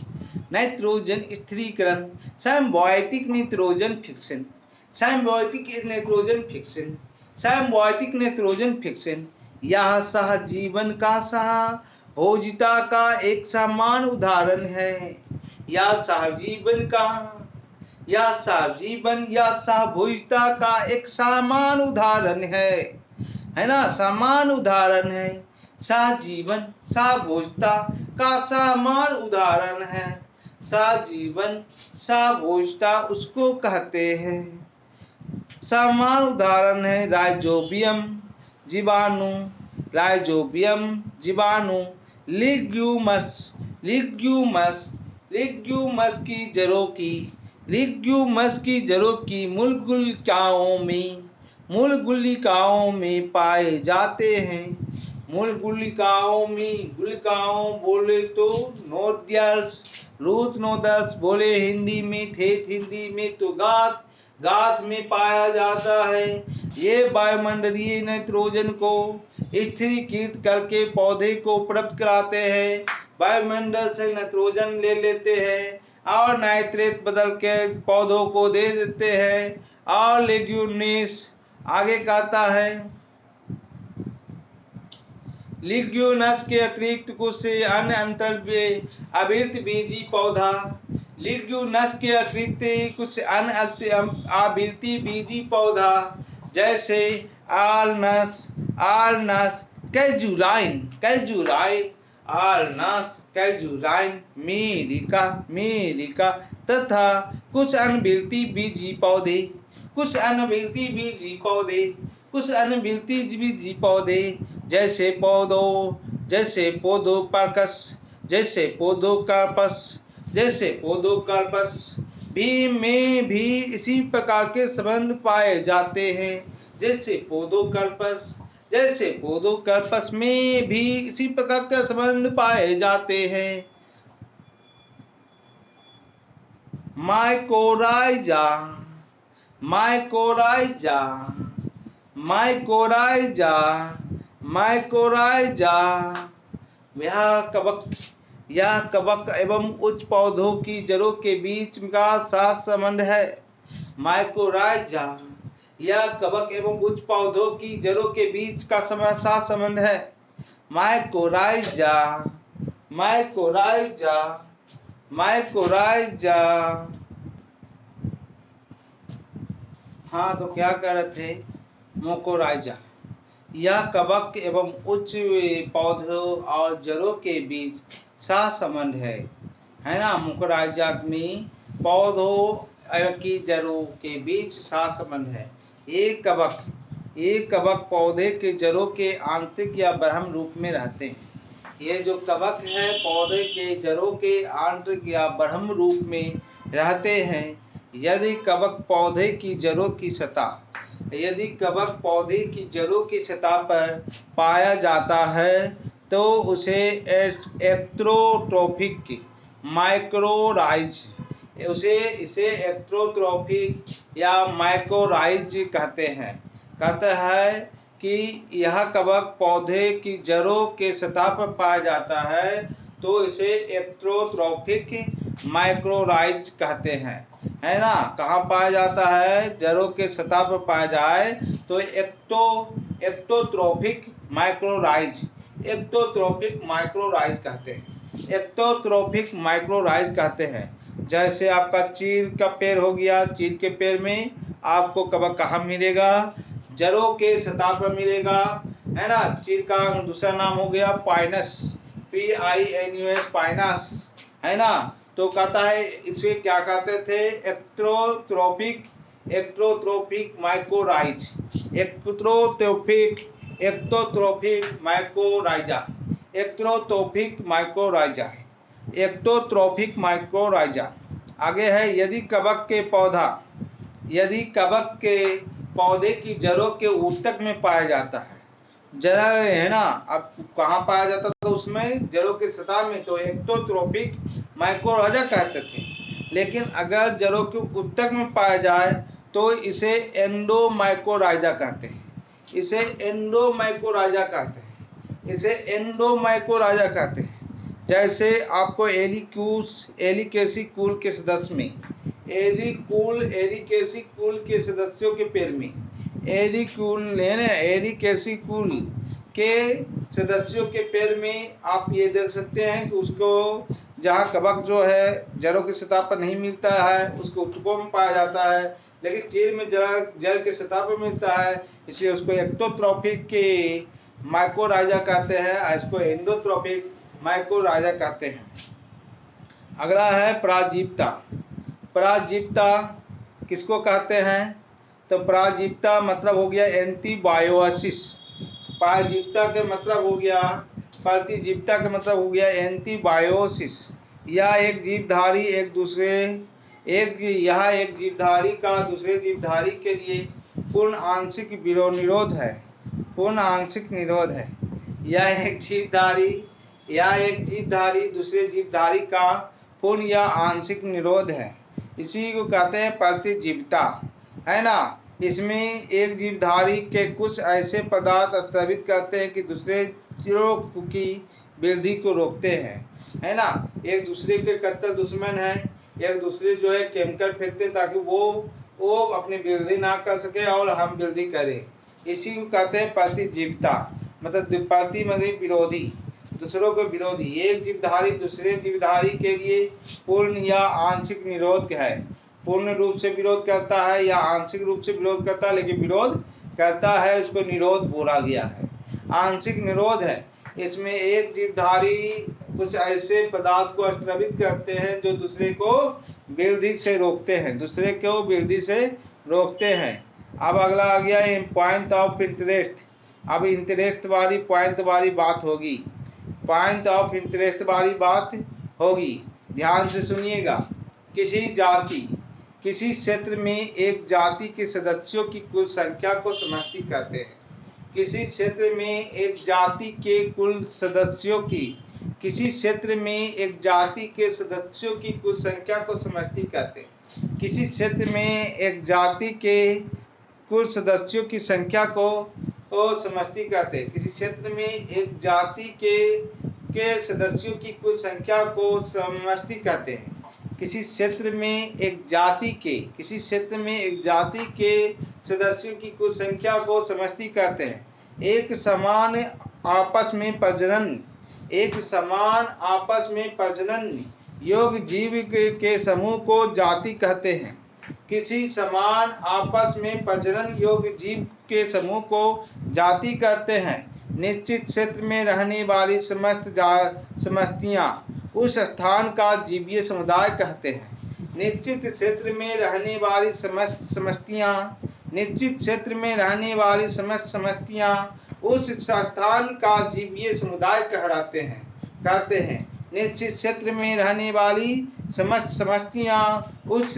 नाइट्रोजन स्थिरीकरण, symbiotic nitrogen fiction, symbiotic nitrogen fiction, symbiotic nitrogen fiction. यह सहजीवन का सहभोजिता का एक समान उदाहरण है। यह सहजीवन का, यह सहजीवन या सहभोजिता का एक समान उदाहरण है ना, समान उदाहरण है। सहजीवन सहभोजिता का समान उदाहरण है। सहजीवन सहभोजिता उसको कहते हैं, समान उदाहरण है। राइजोबियम जीवाणु, राइजोबियम जीवाणु, लिग्यूमस, लिग्यूमस, लिग्यूमस की जड़ों की, लिग्यूमस की जड़ों की मूल गुलिकाओं में पाए जाते हैं। मूल गुलिकाओं में, गुलिकाओं बोले तो नोड्यूल्स, रूट नोड्यूल्स बोले हिंदी में, ठेठ हिंदी में तो गांठ, गांठ में पाया जाता है। ये वायुमंडलीय नाइट्रोजन को स्थिरीकृत करके पौधे को प्राप्त कराते हैं। वायुमंडल से नाइट्रोजन ले लेते हैं और नाइट्रेट बदल के पौधों को दे देते हैं। और लिग्यूमिनस आगे कहता है, लिग्यूमिनस के अतिरिक्त कुछ अन्य आवृत्त बीजी पौधा, लिग्यूमिनस के अतिरिक्त कुछ अन्य आवृत्ति बीजी पौधा जैसे आलनस, आलनस, कैजुलाइन, कैजुलाइन, आलनस, कैजुलाइन, मीरिका, मीरिका, तथा कुछ अनभिलती बीजी पौधे, कुछ अनभिलती बीजी पौधे, कुछ अनभिलती बीजी पौधे, जैसे पौधों, जैसे पोडोकार्पस, जैसे पोडोकार्पस, जैसे पोडोकार्पस भी में भी इसी प्रकार के संबंध पाए जाते हैं। जैसे पोडोकार्पस, जैसे पोडोकार्पस में भी इसी प्रकार के संबंध पाए जाते हैं। माइकोराइजा, माइकोराइजा, माइकोराइजा, माइकोराइजा, यह कवक एवं उच्च पौधों की जड़ों के बीच का साथ संबंध है। माइकोराइजा, यह कवक एवं उच्च पौधों की जड़ों के बीच का साथ संबंध है। Mycorrhiza, mycorrhiza, mycorrhiza. हाँ, तो क्या कह रहे थे? मोकोराइजा, यह कवक एवं उच्च पौधों और जड़ों के बीच साथ संबंध है ना। मोकोराइजा में पौधों की जड़ों के बीच साथ संबंध है। एक कवक पौधे के जड़ों के आंतरिक या बाह्य रूप में रहते हैं। ये जो कवक है पौधे के जड़ों के आंतरिक या बाह्य रूप में रहते हैं। यदि कवक पौधे की जड़ों की सतह, यदि कवक पौधे की जड़ों की सतह पर पाया जाता है तो उसे एक्टोट्रोफिक माइक्रोराइज, इसे एक्टोट्रोफिक या माइक्रोराइज कहते हैं। कहता है कि यह कवक पौधे की जड़ों के सतह पर पाया जाता है तो इसे एक्टोट्रोफिक माइक्रोराइज कहते हैं, है ना। कहाँ पाया जाता है? जड़ों के सतह पर पाया जाए तो एक्टोट्रोफिक माइक्रोराइज, एक्टोट्रोफिक माइक्रोराइज कहते हैं, एक्टोट्रोफिक माइक्रोराइज कहते हैं। जैसे आपका चीड़ का पेड़ हो गया, चीड़ के पेड़ में आपको कवक कहाँ मिलेगा? जड़ों के सतह पर मिलेगा, है ना। चीड़ का दूसरा नाम हो गया पाइनस, PINUS, पाइनस, है ना। तो कहता है इसे क्या कहते थे? एक्टोट्रोफिक, एक्टोट्रोफिक माइक्रोराइज, एक्टोट्रोफिक, एक्टोट्रोफिक माइक्रोराइजा, एक्टोट्रोफिक माइक्रोराइजा, एक्टोट्रोफिक माइक्रोराइजा। आगे है, यदि कवक के पौधे की जड़ों के ऊतक में पाया जाता है, जड़ा है ना। अब कहाँ पाया जाता था? तो उसमें जड़ों की सतह में, तो एक्टोट्रोफिक माइक्रोराइजा कहते थे। लेकिन अगर जड़ों के ऊतक में पाया जाए तो इसे एंडोमाइकोराइजा कहते हैं, इसे एंडोमाइकोराइजा कहते हैं, इसे एंडोमाइकोराइजा कहते हैं। जैसे आपको एलिकेसी कुल के सदस्य में, एलिकेसी कुल के सदस्यों के पेड़ में, एलिकेसी कुल के सदस्यों के पेड़ में आप ये देख सकते हैं कि उसको जहाँ कवक जो है जड़ों की सतह पर नहीं मिलता है, उसको ऊतकों में पाया जाता है। लेकिन चीड़ में जड़ के सतह पर मिलता है, इसलिए उसको एक्टोट्रोफिक के माइक्रोराइजा कहते हैं, इसको एंडोट्रोफिक माइक्रोराइजा कहते हैं। अगला है पराजीविता। पराजीविता किसको कहते हैं? तो पराजीविता मतलब हो गया एंटीबायोसिस। पराजीविता के मतलब हो गया, प्रतिजीविता का मतलब हो गया एंटीबायोसिस। यह एक जीवधारी एक जीवधारी का दूसरे जीवधारी के लिए पूर्ण आंशिक निरोध है, पूर्ण आंशिक निरोध है। यह एक जीवधारी दूसरे जीवधारी का पूर्ण या आंशिक निरोध है, इसी को कहते हैं प्रतिजीविता, है ना। इसमें एक जीवधारी के कुछ ऐसे पदार्थ स्रावित करते हैं कि दूसरे जीवों की वृद्धि को रोकते हैं, है ना। एक दूसरे के कट्टर दुश्मन है, एक दूसरे जो है केमिकल फेंकते हैं ताकि वो अपनी वृद्धि ना कर सके और हम वृद्धि करें, इसी को कहते हैं प्रतिजीविता। मतलब द्विपाती मतलब विरोधी, दूसरों के विरोधी। एक जीवधारी दूसरे जीवधारी के लिए पूर्ण या आंशिक निरोध है, पूर्ण रूप से विरोध करता है या आंशिक रूप से विरोध करता है, लेकिन विरोध करता है उसको निरोध बोला गया है। आंशिक निरोध है, इसमें एक जीवधारी कुछ ऐसे पदार्थ को स्त्रवित करते हैं जो दूसरे को वृद्धि से रोकते हैं, दूसरे को वृद्धि से रोकते हैं। अब अगला आ गया पॉइंट ऑफ इंटरेस्ट। अब इंटरेस्ट वाली पॉइंट वाली बात होगी, पॉइंट ऑफ इंटरेस्ट वाली बात होगी, ध्यान से सुनिएगा। किसी जाति, किसी क्षेत्र में एक जाति के सदस्यों की कुल संख्या को समष्टि कहते हैं। किसी क्षेत्र में एक जाति के कुल सदस्यों की, किसी क्षेत्र में एक जाति के सदस्यों की कुल संख्या को समष्टि कहते हैं। किसी क्षेत्र में एक जाति के कुल सदस्यों की संख्या को समष्टि कहते हैं। किसी क्षेत्र में एक जाति के सदस्यों की कुल संख्या को समष्टि कहते हैं। किसी क्षेत्र में एक जाति के, किसी क्षेत्र में एक जाति के सदस्यों की कुल संख्या को समष्टि कहते हैं। एक समान आपस में प्रजनन, एक समान आपस में प्रजनन योग्य जीव के समूह को जाति कहते हैं। किसी समान आपस में प्रजनन योग्य जीव के समूह को जाति कहते हैं। निश्चित क्षेत्र में रहने वाली समस्त समष्टियां उस स्थान का जीवीय समुदाय कहते हैं। निश्चित क्षेत्र में रहने वाली समस्त समष्टियां, निश्चित क्षेत्र में रहने वाली समस्त समष्टियां उस स्थान का जीवीय समुदाय कहते हैं। निश्चित क्षेत्र में रहने वाली समस्त समष्टियां उस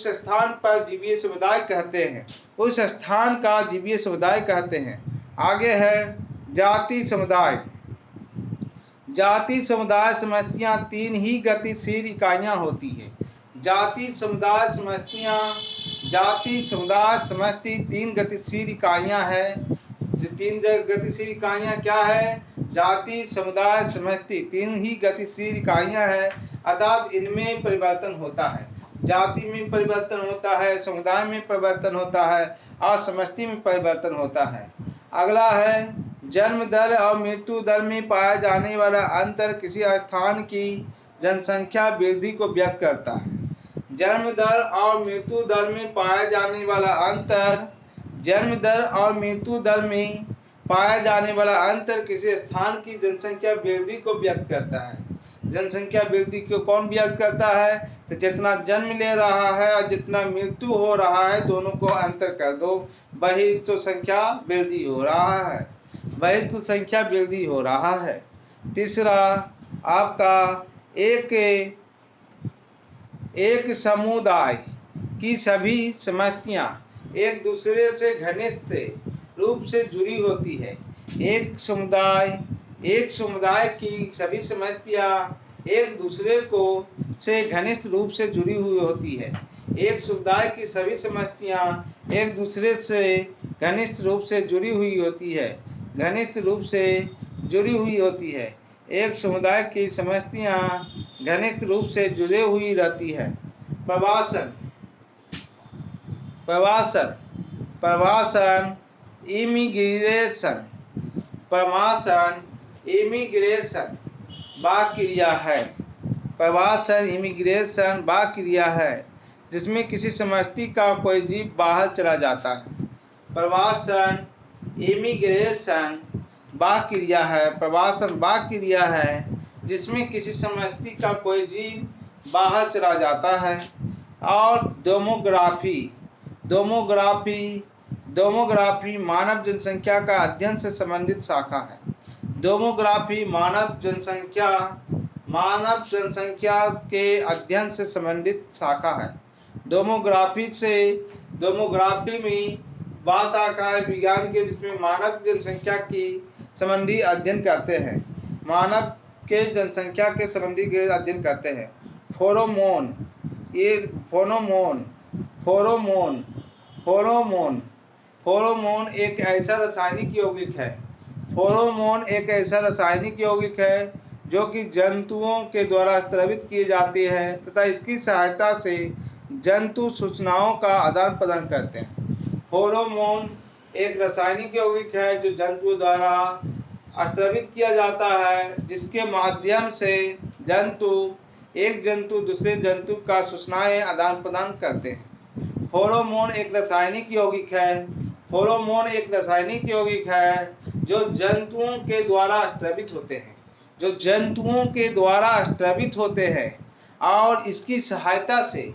स्थान पर जीवीय समुदाय कहते हैं, उस स्थान का जीवीय समुदाय कहते हैं। आगे है जाति समुदाय। जाति समुदाय समष्टियां तीन ही गतिशील इकाइयां होती है। जाति समुदाय समष्टियां, जाति समुदाय समष्टि तीन गतिशील इकाइयां है। तीन गतिशील इकाइयां क्या है? जाति समुदाय समष्टि तीन ही गतिशील इकाइयां हैं, अर्थात इनमें परिवर्तन होता है। जाति में परिवर्तन होता है, समुदाय में परिवर्तन होता है और समष्टि में परिवर्तन होता है। अगला है जन्म दर और मृत्यु दर में पाया जाने वाला अंतर किसी स्थान की जनसंख्या वृद्धि को व्यक्त करता है। जन्म दर और मृत्यु दर में पाया जाने वाला अंतर, जन्म दर और मृत्यु दर में पाया जाने वाला अंतर किसी स्थान की जनसंख्या वृद्धि को व्यक्त करता है। जनसंख्या वृद्धि को कौन व्यक्त करता है? तो जितना जन्म ले रहा है और जितना मृत्यु हो रहा है दोनों को अंतर कर दो, वही तो संख्या वृद्धि हो रहा है, वही तो संख्या वृद्धि हो रहा है। तीसरा आपका एक समुदाय की सभी समष्टियां एक दूसरे से घनिष्ठ रूप से जुड़ी होती है। एक समुदाय की सभी समष्टियां एक दूसरे को से घनिष्ठ रूप से जुड़ी हुई होती है। एक समुदाय की सभी समष्टियां एक दूसरे से घनिष्ठ रूप से जुड़ी हुई होती है, घनिष्ठ रूप से जुड़ी हुई होती है। एक समुदाय की समष्टियां घनिष्ठ रूप से जुड़ी हुई रहती है। प्रवासन, प्रवासन, प्रवासन, इमिग्रेशन, प्रवासन, इमिग्रेशन वाक्क्रिया है। प्रवासन, इमिग्रेशन वाक्क्रिया है जिसमें किसी समष्टि का कोई जीव बाहर चला जाता है। प्रवासन, इमिग्रेशन वाक्क्रिया है, प्रवासन वाक्क्रिया है जिसमें किसी समष्टि का कोई जीव बाहर चला जाता है। और डेमोग्राफी, डेमोग्राफी, डेमोग्राफी मानव जनसंख्या का अध्ययन से संबंधित शाखा है। डेमोग्राफी मानव जनसंख्या के अध्ययन से संबंधित शाखा है। डेमोग्राफी में वह शाखा है विज्ञान के जिसमें मानव जनसंख्या की संबंधी अध्ययन करते हैं, मानव के जनसंख्या के संबंधी के अध्ययन करते हैं। फेरोमोन, ये फेरोमोन, फेरोमोन, फेरोमोन, फेरोमोन एक ऐसा रासायनिक यौगिक है, फेरोमोन एक ऐसा रासायनिक यौगिक है जो कि जंतुओं के द्वारा स्रावित किए जाते हैं तथा इसकी सहायता से जंतु सूचनाओं का आदान प्रदान करते हैं। फेरोमोन एक रासायनिक यौगिक है जो जंतुओं द्वारा स्रावित किया जाता है, जिसके माध्यम से एक जंतु दूसरे जंतु का सूचनाएं आदान प्रदान करते हैं। फेरोमोन एक रासायनिक यौगिक है फेरोमोन एक रासायनिक यौगिक है जो जंतुओं के द्वारा स्रावित होते हैं, जो जंतुओं के द्वारा स्रावित होते हैं और इसकी सहायता से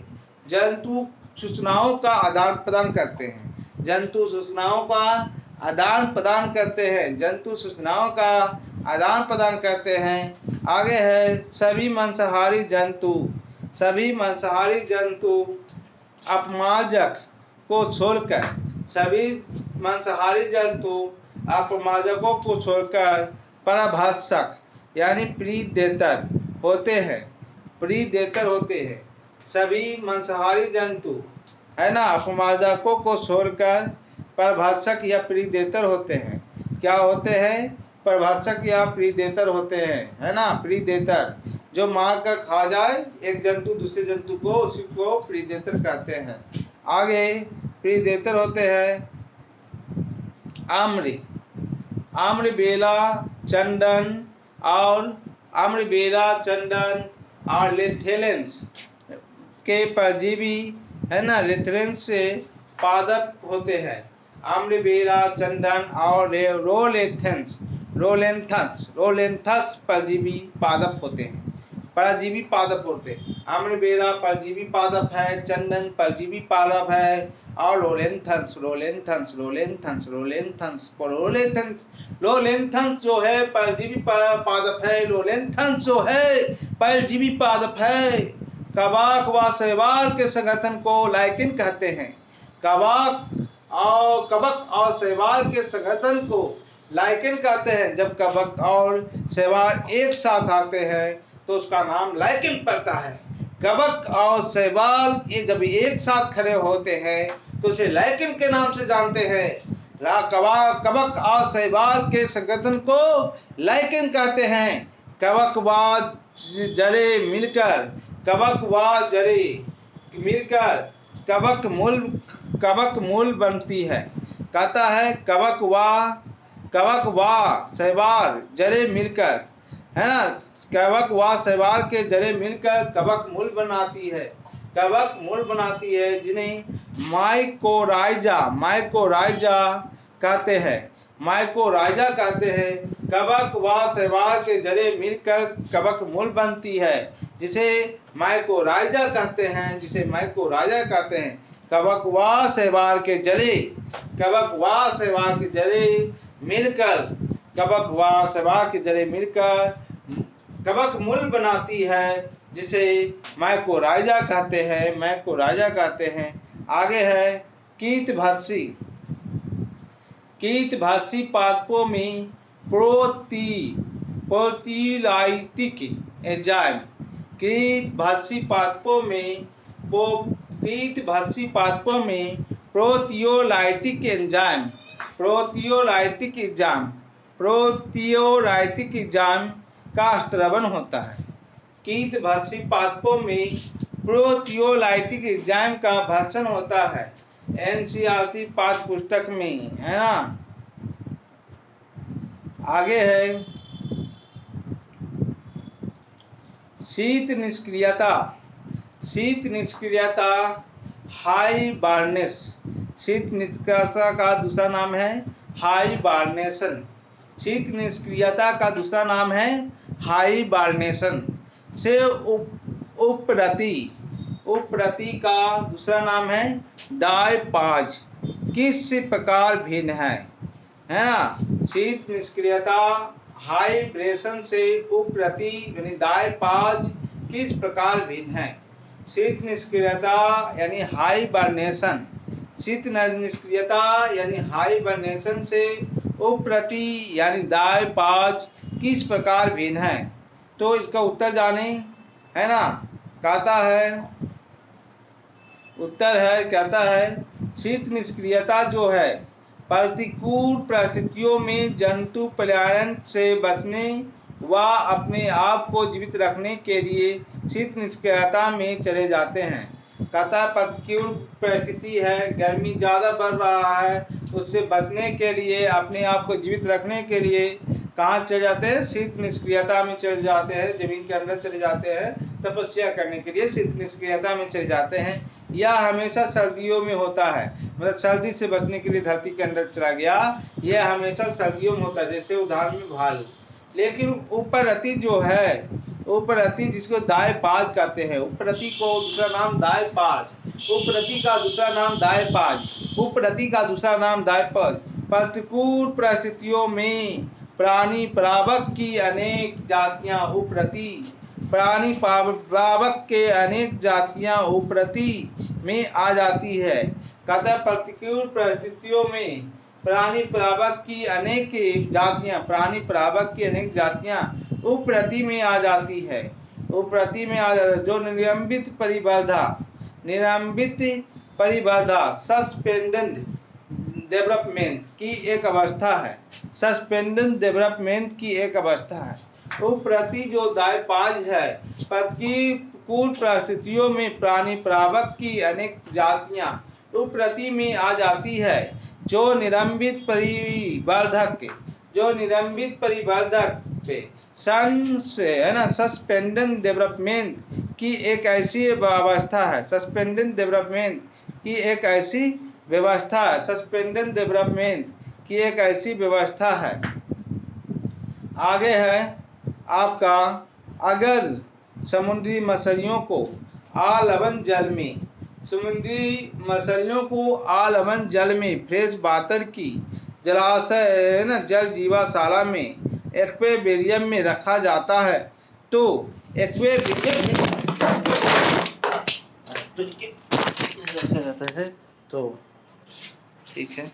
जंतु सूचनाओं का आदान प्रदान करते हैं। जंतु सूचनाओं का आदान प्रदान करते हैं, जंतु सूचनाओं का आदान प्रदान करते हैं। आगे है सभी मांसाहारी जंतु, सभी मांसाहारी जंतु अपमार्जक को छोड़कर, सभी मांसाहारी जंतु अपमार्जकों को छोड़कर परभक्षक यानी प्रीडेटर होते हैं, प्रीडेटर होते हैं। सभी मांसाहारी जंतु है ना अपमार्जकों को छोड़कर परभक्षक या प्रीडेटर होते हैं। क्या होते हैं? परभक्षक या प्रीडेटर होते हैं, है ना। प्रीडेटर जो मार कर खा जाए एक जंतु दूसरे जंतु को, उसी को प्रीडेटर कहते हैं। आगे प्रीडेटर होते हैं आम्र, आम्र बेला चंदन और आम्र बेला चंदन और लेथेलेंस के परजीवी, है ना, लेथेलेंस से पादप होते हैं। आम्र बेला चंदन और रोलेंथस, रोलेंथस परजीवी पादप होते हैं, परजीवी पादप होते हैं। आम्र बेला परजीवी पादप है, चंदन परजीवी पादप है और रोलेंथस जो है परजीवी पादप है, रोलेंथस जो है परजीवी पादप है। कवक व शैवाल के संगठन को लाइकेन कहते हैं। कवक और शैवाल के संगठन को लाइकेन कहते हैं। जब कवक और शैवाल एक साथ आते हैं तो उसका नाम लाइकेन पड़ता है। कवक और शैवाल जब एक साथ खड़े होते हैं तो उसे लाइकेन के नाम से जानते हैं। कवक और शैवाल के संगठन को लाइकेन कहते हैं। कवक व जड़े मिलकर, कवक व जड़े मिलकर कवक मूल बनती है। कहता है कवक व शैवाल जड़े मिलकर, है ना, कवक व शैवाल के जड़े मिलकर कवक मूल बनाती है, कवक मूल बनाती है, जिन्हें माइकोराइजा कहते हैं, माइकोराइजा कहते हैं। कवक व शैवाल के जड़े मिलकर कवक मूल बनती है, जिसे माइकोराइजा कहते हैं, जिसे माइकोराइजा कहते हैं। कवक व शैवाल के जड़े, कवक व शैवाल के जड़े मिलकर, कवक व शैवाल के जड़े मिलकर कवक मूल बनाती है, जिसे माइकोराइजा कहते हैं, माइकोराइजा कहते हैं। आगे है कीटभक्षी, कीटभक्षी पादपों में प्रोटीलाइटिक एंजाइम, कीटभक्षी पादपों में प्रोटियोलाइटिक एंजाइम, प्रोटियोलाइटिक एंजाइम का स्त्रवण होता है। कीटभक्षी पादपों में प्रोटियोलाइटिक एंजाइम का भक्षण होता है। एनसीईआरटी पाठ्य पुस्तक में, है ना। आगे है शीत निष्क्रियता, शीत निष्क्रियता हाइबरनेस, शीत निष्क्रियता का दूसरा नाम है हाइबरनेशन, शीत निष्क्रियता का दूसरा नाम है हाइबरनेशन। से उपरति का दूसरा नाम है डायपाज। किस प्रकार भिन्न है ना। शीत निष्क्रियता हाइब्रेशन से उपरति यानी डायपाज किस प्रकार भिन्न है। शीत निष्क्रियता यानी हाइबरनेशन, शीत निष्क्रियता यानी हाइबरनेशन से उपरति यानी डायपाज किस प्रकार भिन्न है। तो इसका उत्तर जाने, है ना। कहता है उत्तर है, कहता है शीत निष्क्रियता जो है प्रतिकूल परिस्थितियों में जंतु पलायन से बचने व अपने आप को जीवित रखने के लिए शीत निष्क्रियता में चले जाते हैं। कहता है प्रतिकूल परिस्थिति है, गर्मी ज़्यादा बढ़ रहा है, उससे बचने के लिए, अपने आप को जीवित रखने के लिए कहाँ चले जाते हैं, शीत निष्क्रियता में चले जाते हैं, जमीन के अंदर चले जाते हैं, तपस्या करने के लिए शीत निष्क्रियता में चले जाते हैं। यह हमेशा सर्दियों में होता है, मतलब सर्दी से बचने के लिए धरती के अंदर चला गया, यह हमेशा सर्दियों में होता है, जैसे उदाहरण में भालू। लेकिन उपरती जो है, उपरती जिसको दायपाज कहते हैं, उपरती को दूसरा नाम दायपाज, उपरती का दूसरा नाम दायपाज, उपरती का दूसरा नाम दायपाज। प्रतिकूल परिस्थितियों में प्राणी प्रावक की अनेक जातियां उपरती, प्राणी प्रावक के अनेक जातियां उपरती में आ जाती है। कहता प्रतिकूल परिस्थितियों में प्राणी प्रावक की अनेक जातियां, प्राणी प्रावक की अनेक जातियां उपरती में आ जाती है, उपरती में आ जाती है। जो निलंबित परिवर्धा, निलंबित परिवर्धा सस्पेंडेड डेवलपमेंट की एक अवस्था है, सस्पेंडेड डेवलपमेंट की एक अवस्था है। उपरती जो दायपाज है, प्रतिकूल परिस्थितियों में प्राणी प्रावक की अनेक जातियां उपरती में आ जाती है। जो निलंबित परिवर्धक, जो निलंबित परिवर्धक पे है ना, सस्पेंडेड डेवलपमेंट की एक ऐसी अवस्था है, सस्पेंडेड डेवलपमेंट की एक ऐसी व्यवस्था है, सस्पेंडेड डेवलपमेंट की एक ऐसी व्यवस्था है। आगे है आपका, अगर समुद्री मछलियों को आलवन जल में, समुद्री मछलियों को आलवन जल में फ्रेश वाटर की जलाशय है ना, जल जीवाशाला में एक्वेरियम में रखा जाता है, तो एक्वेरियम में रखा जाता है, तो ठीक है।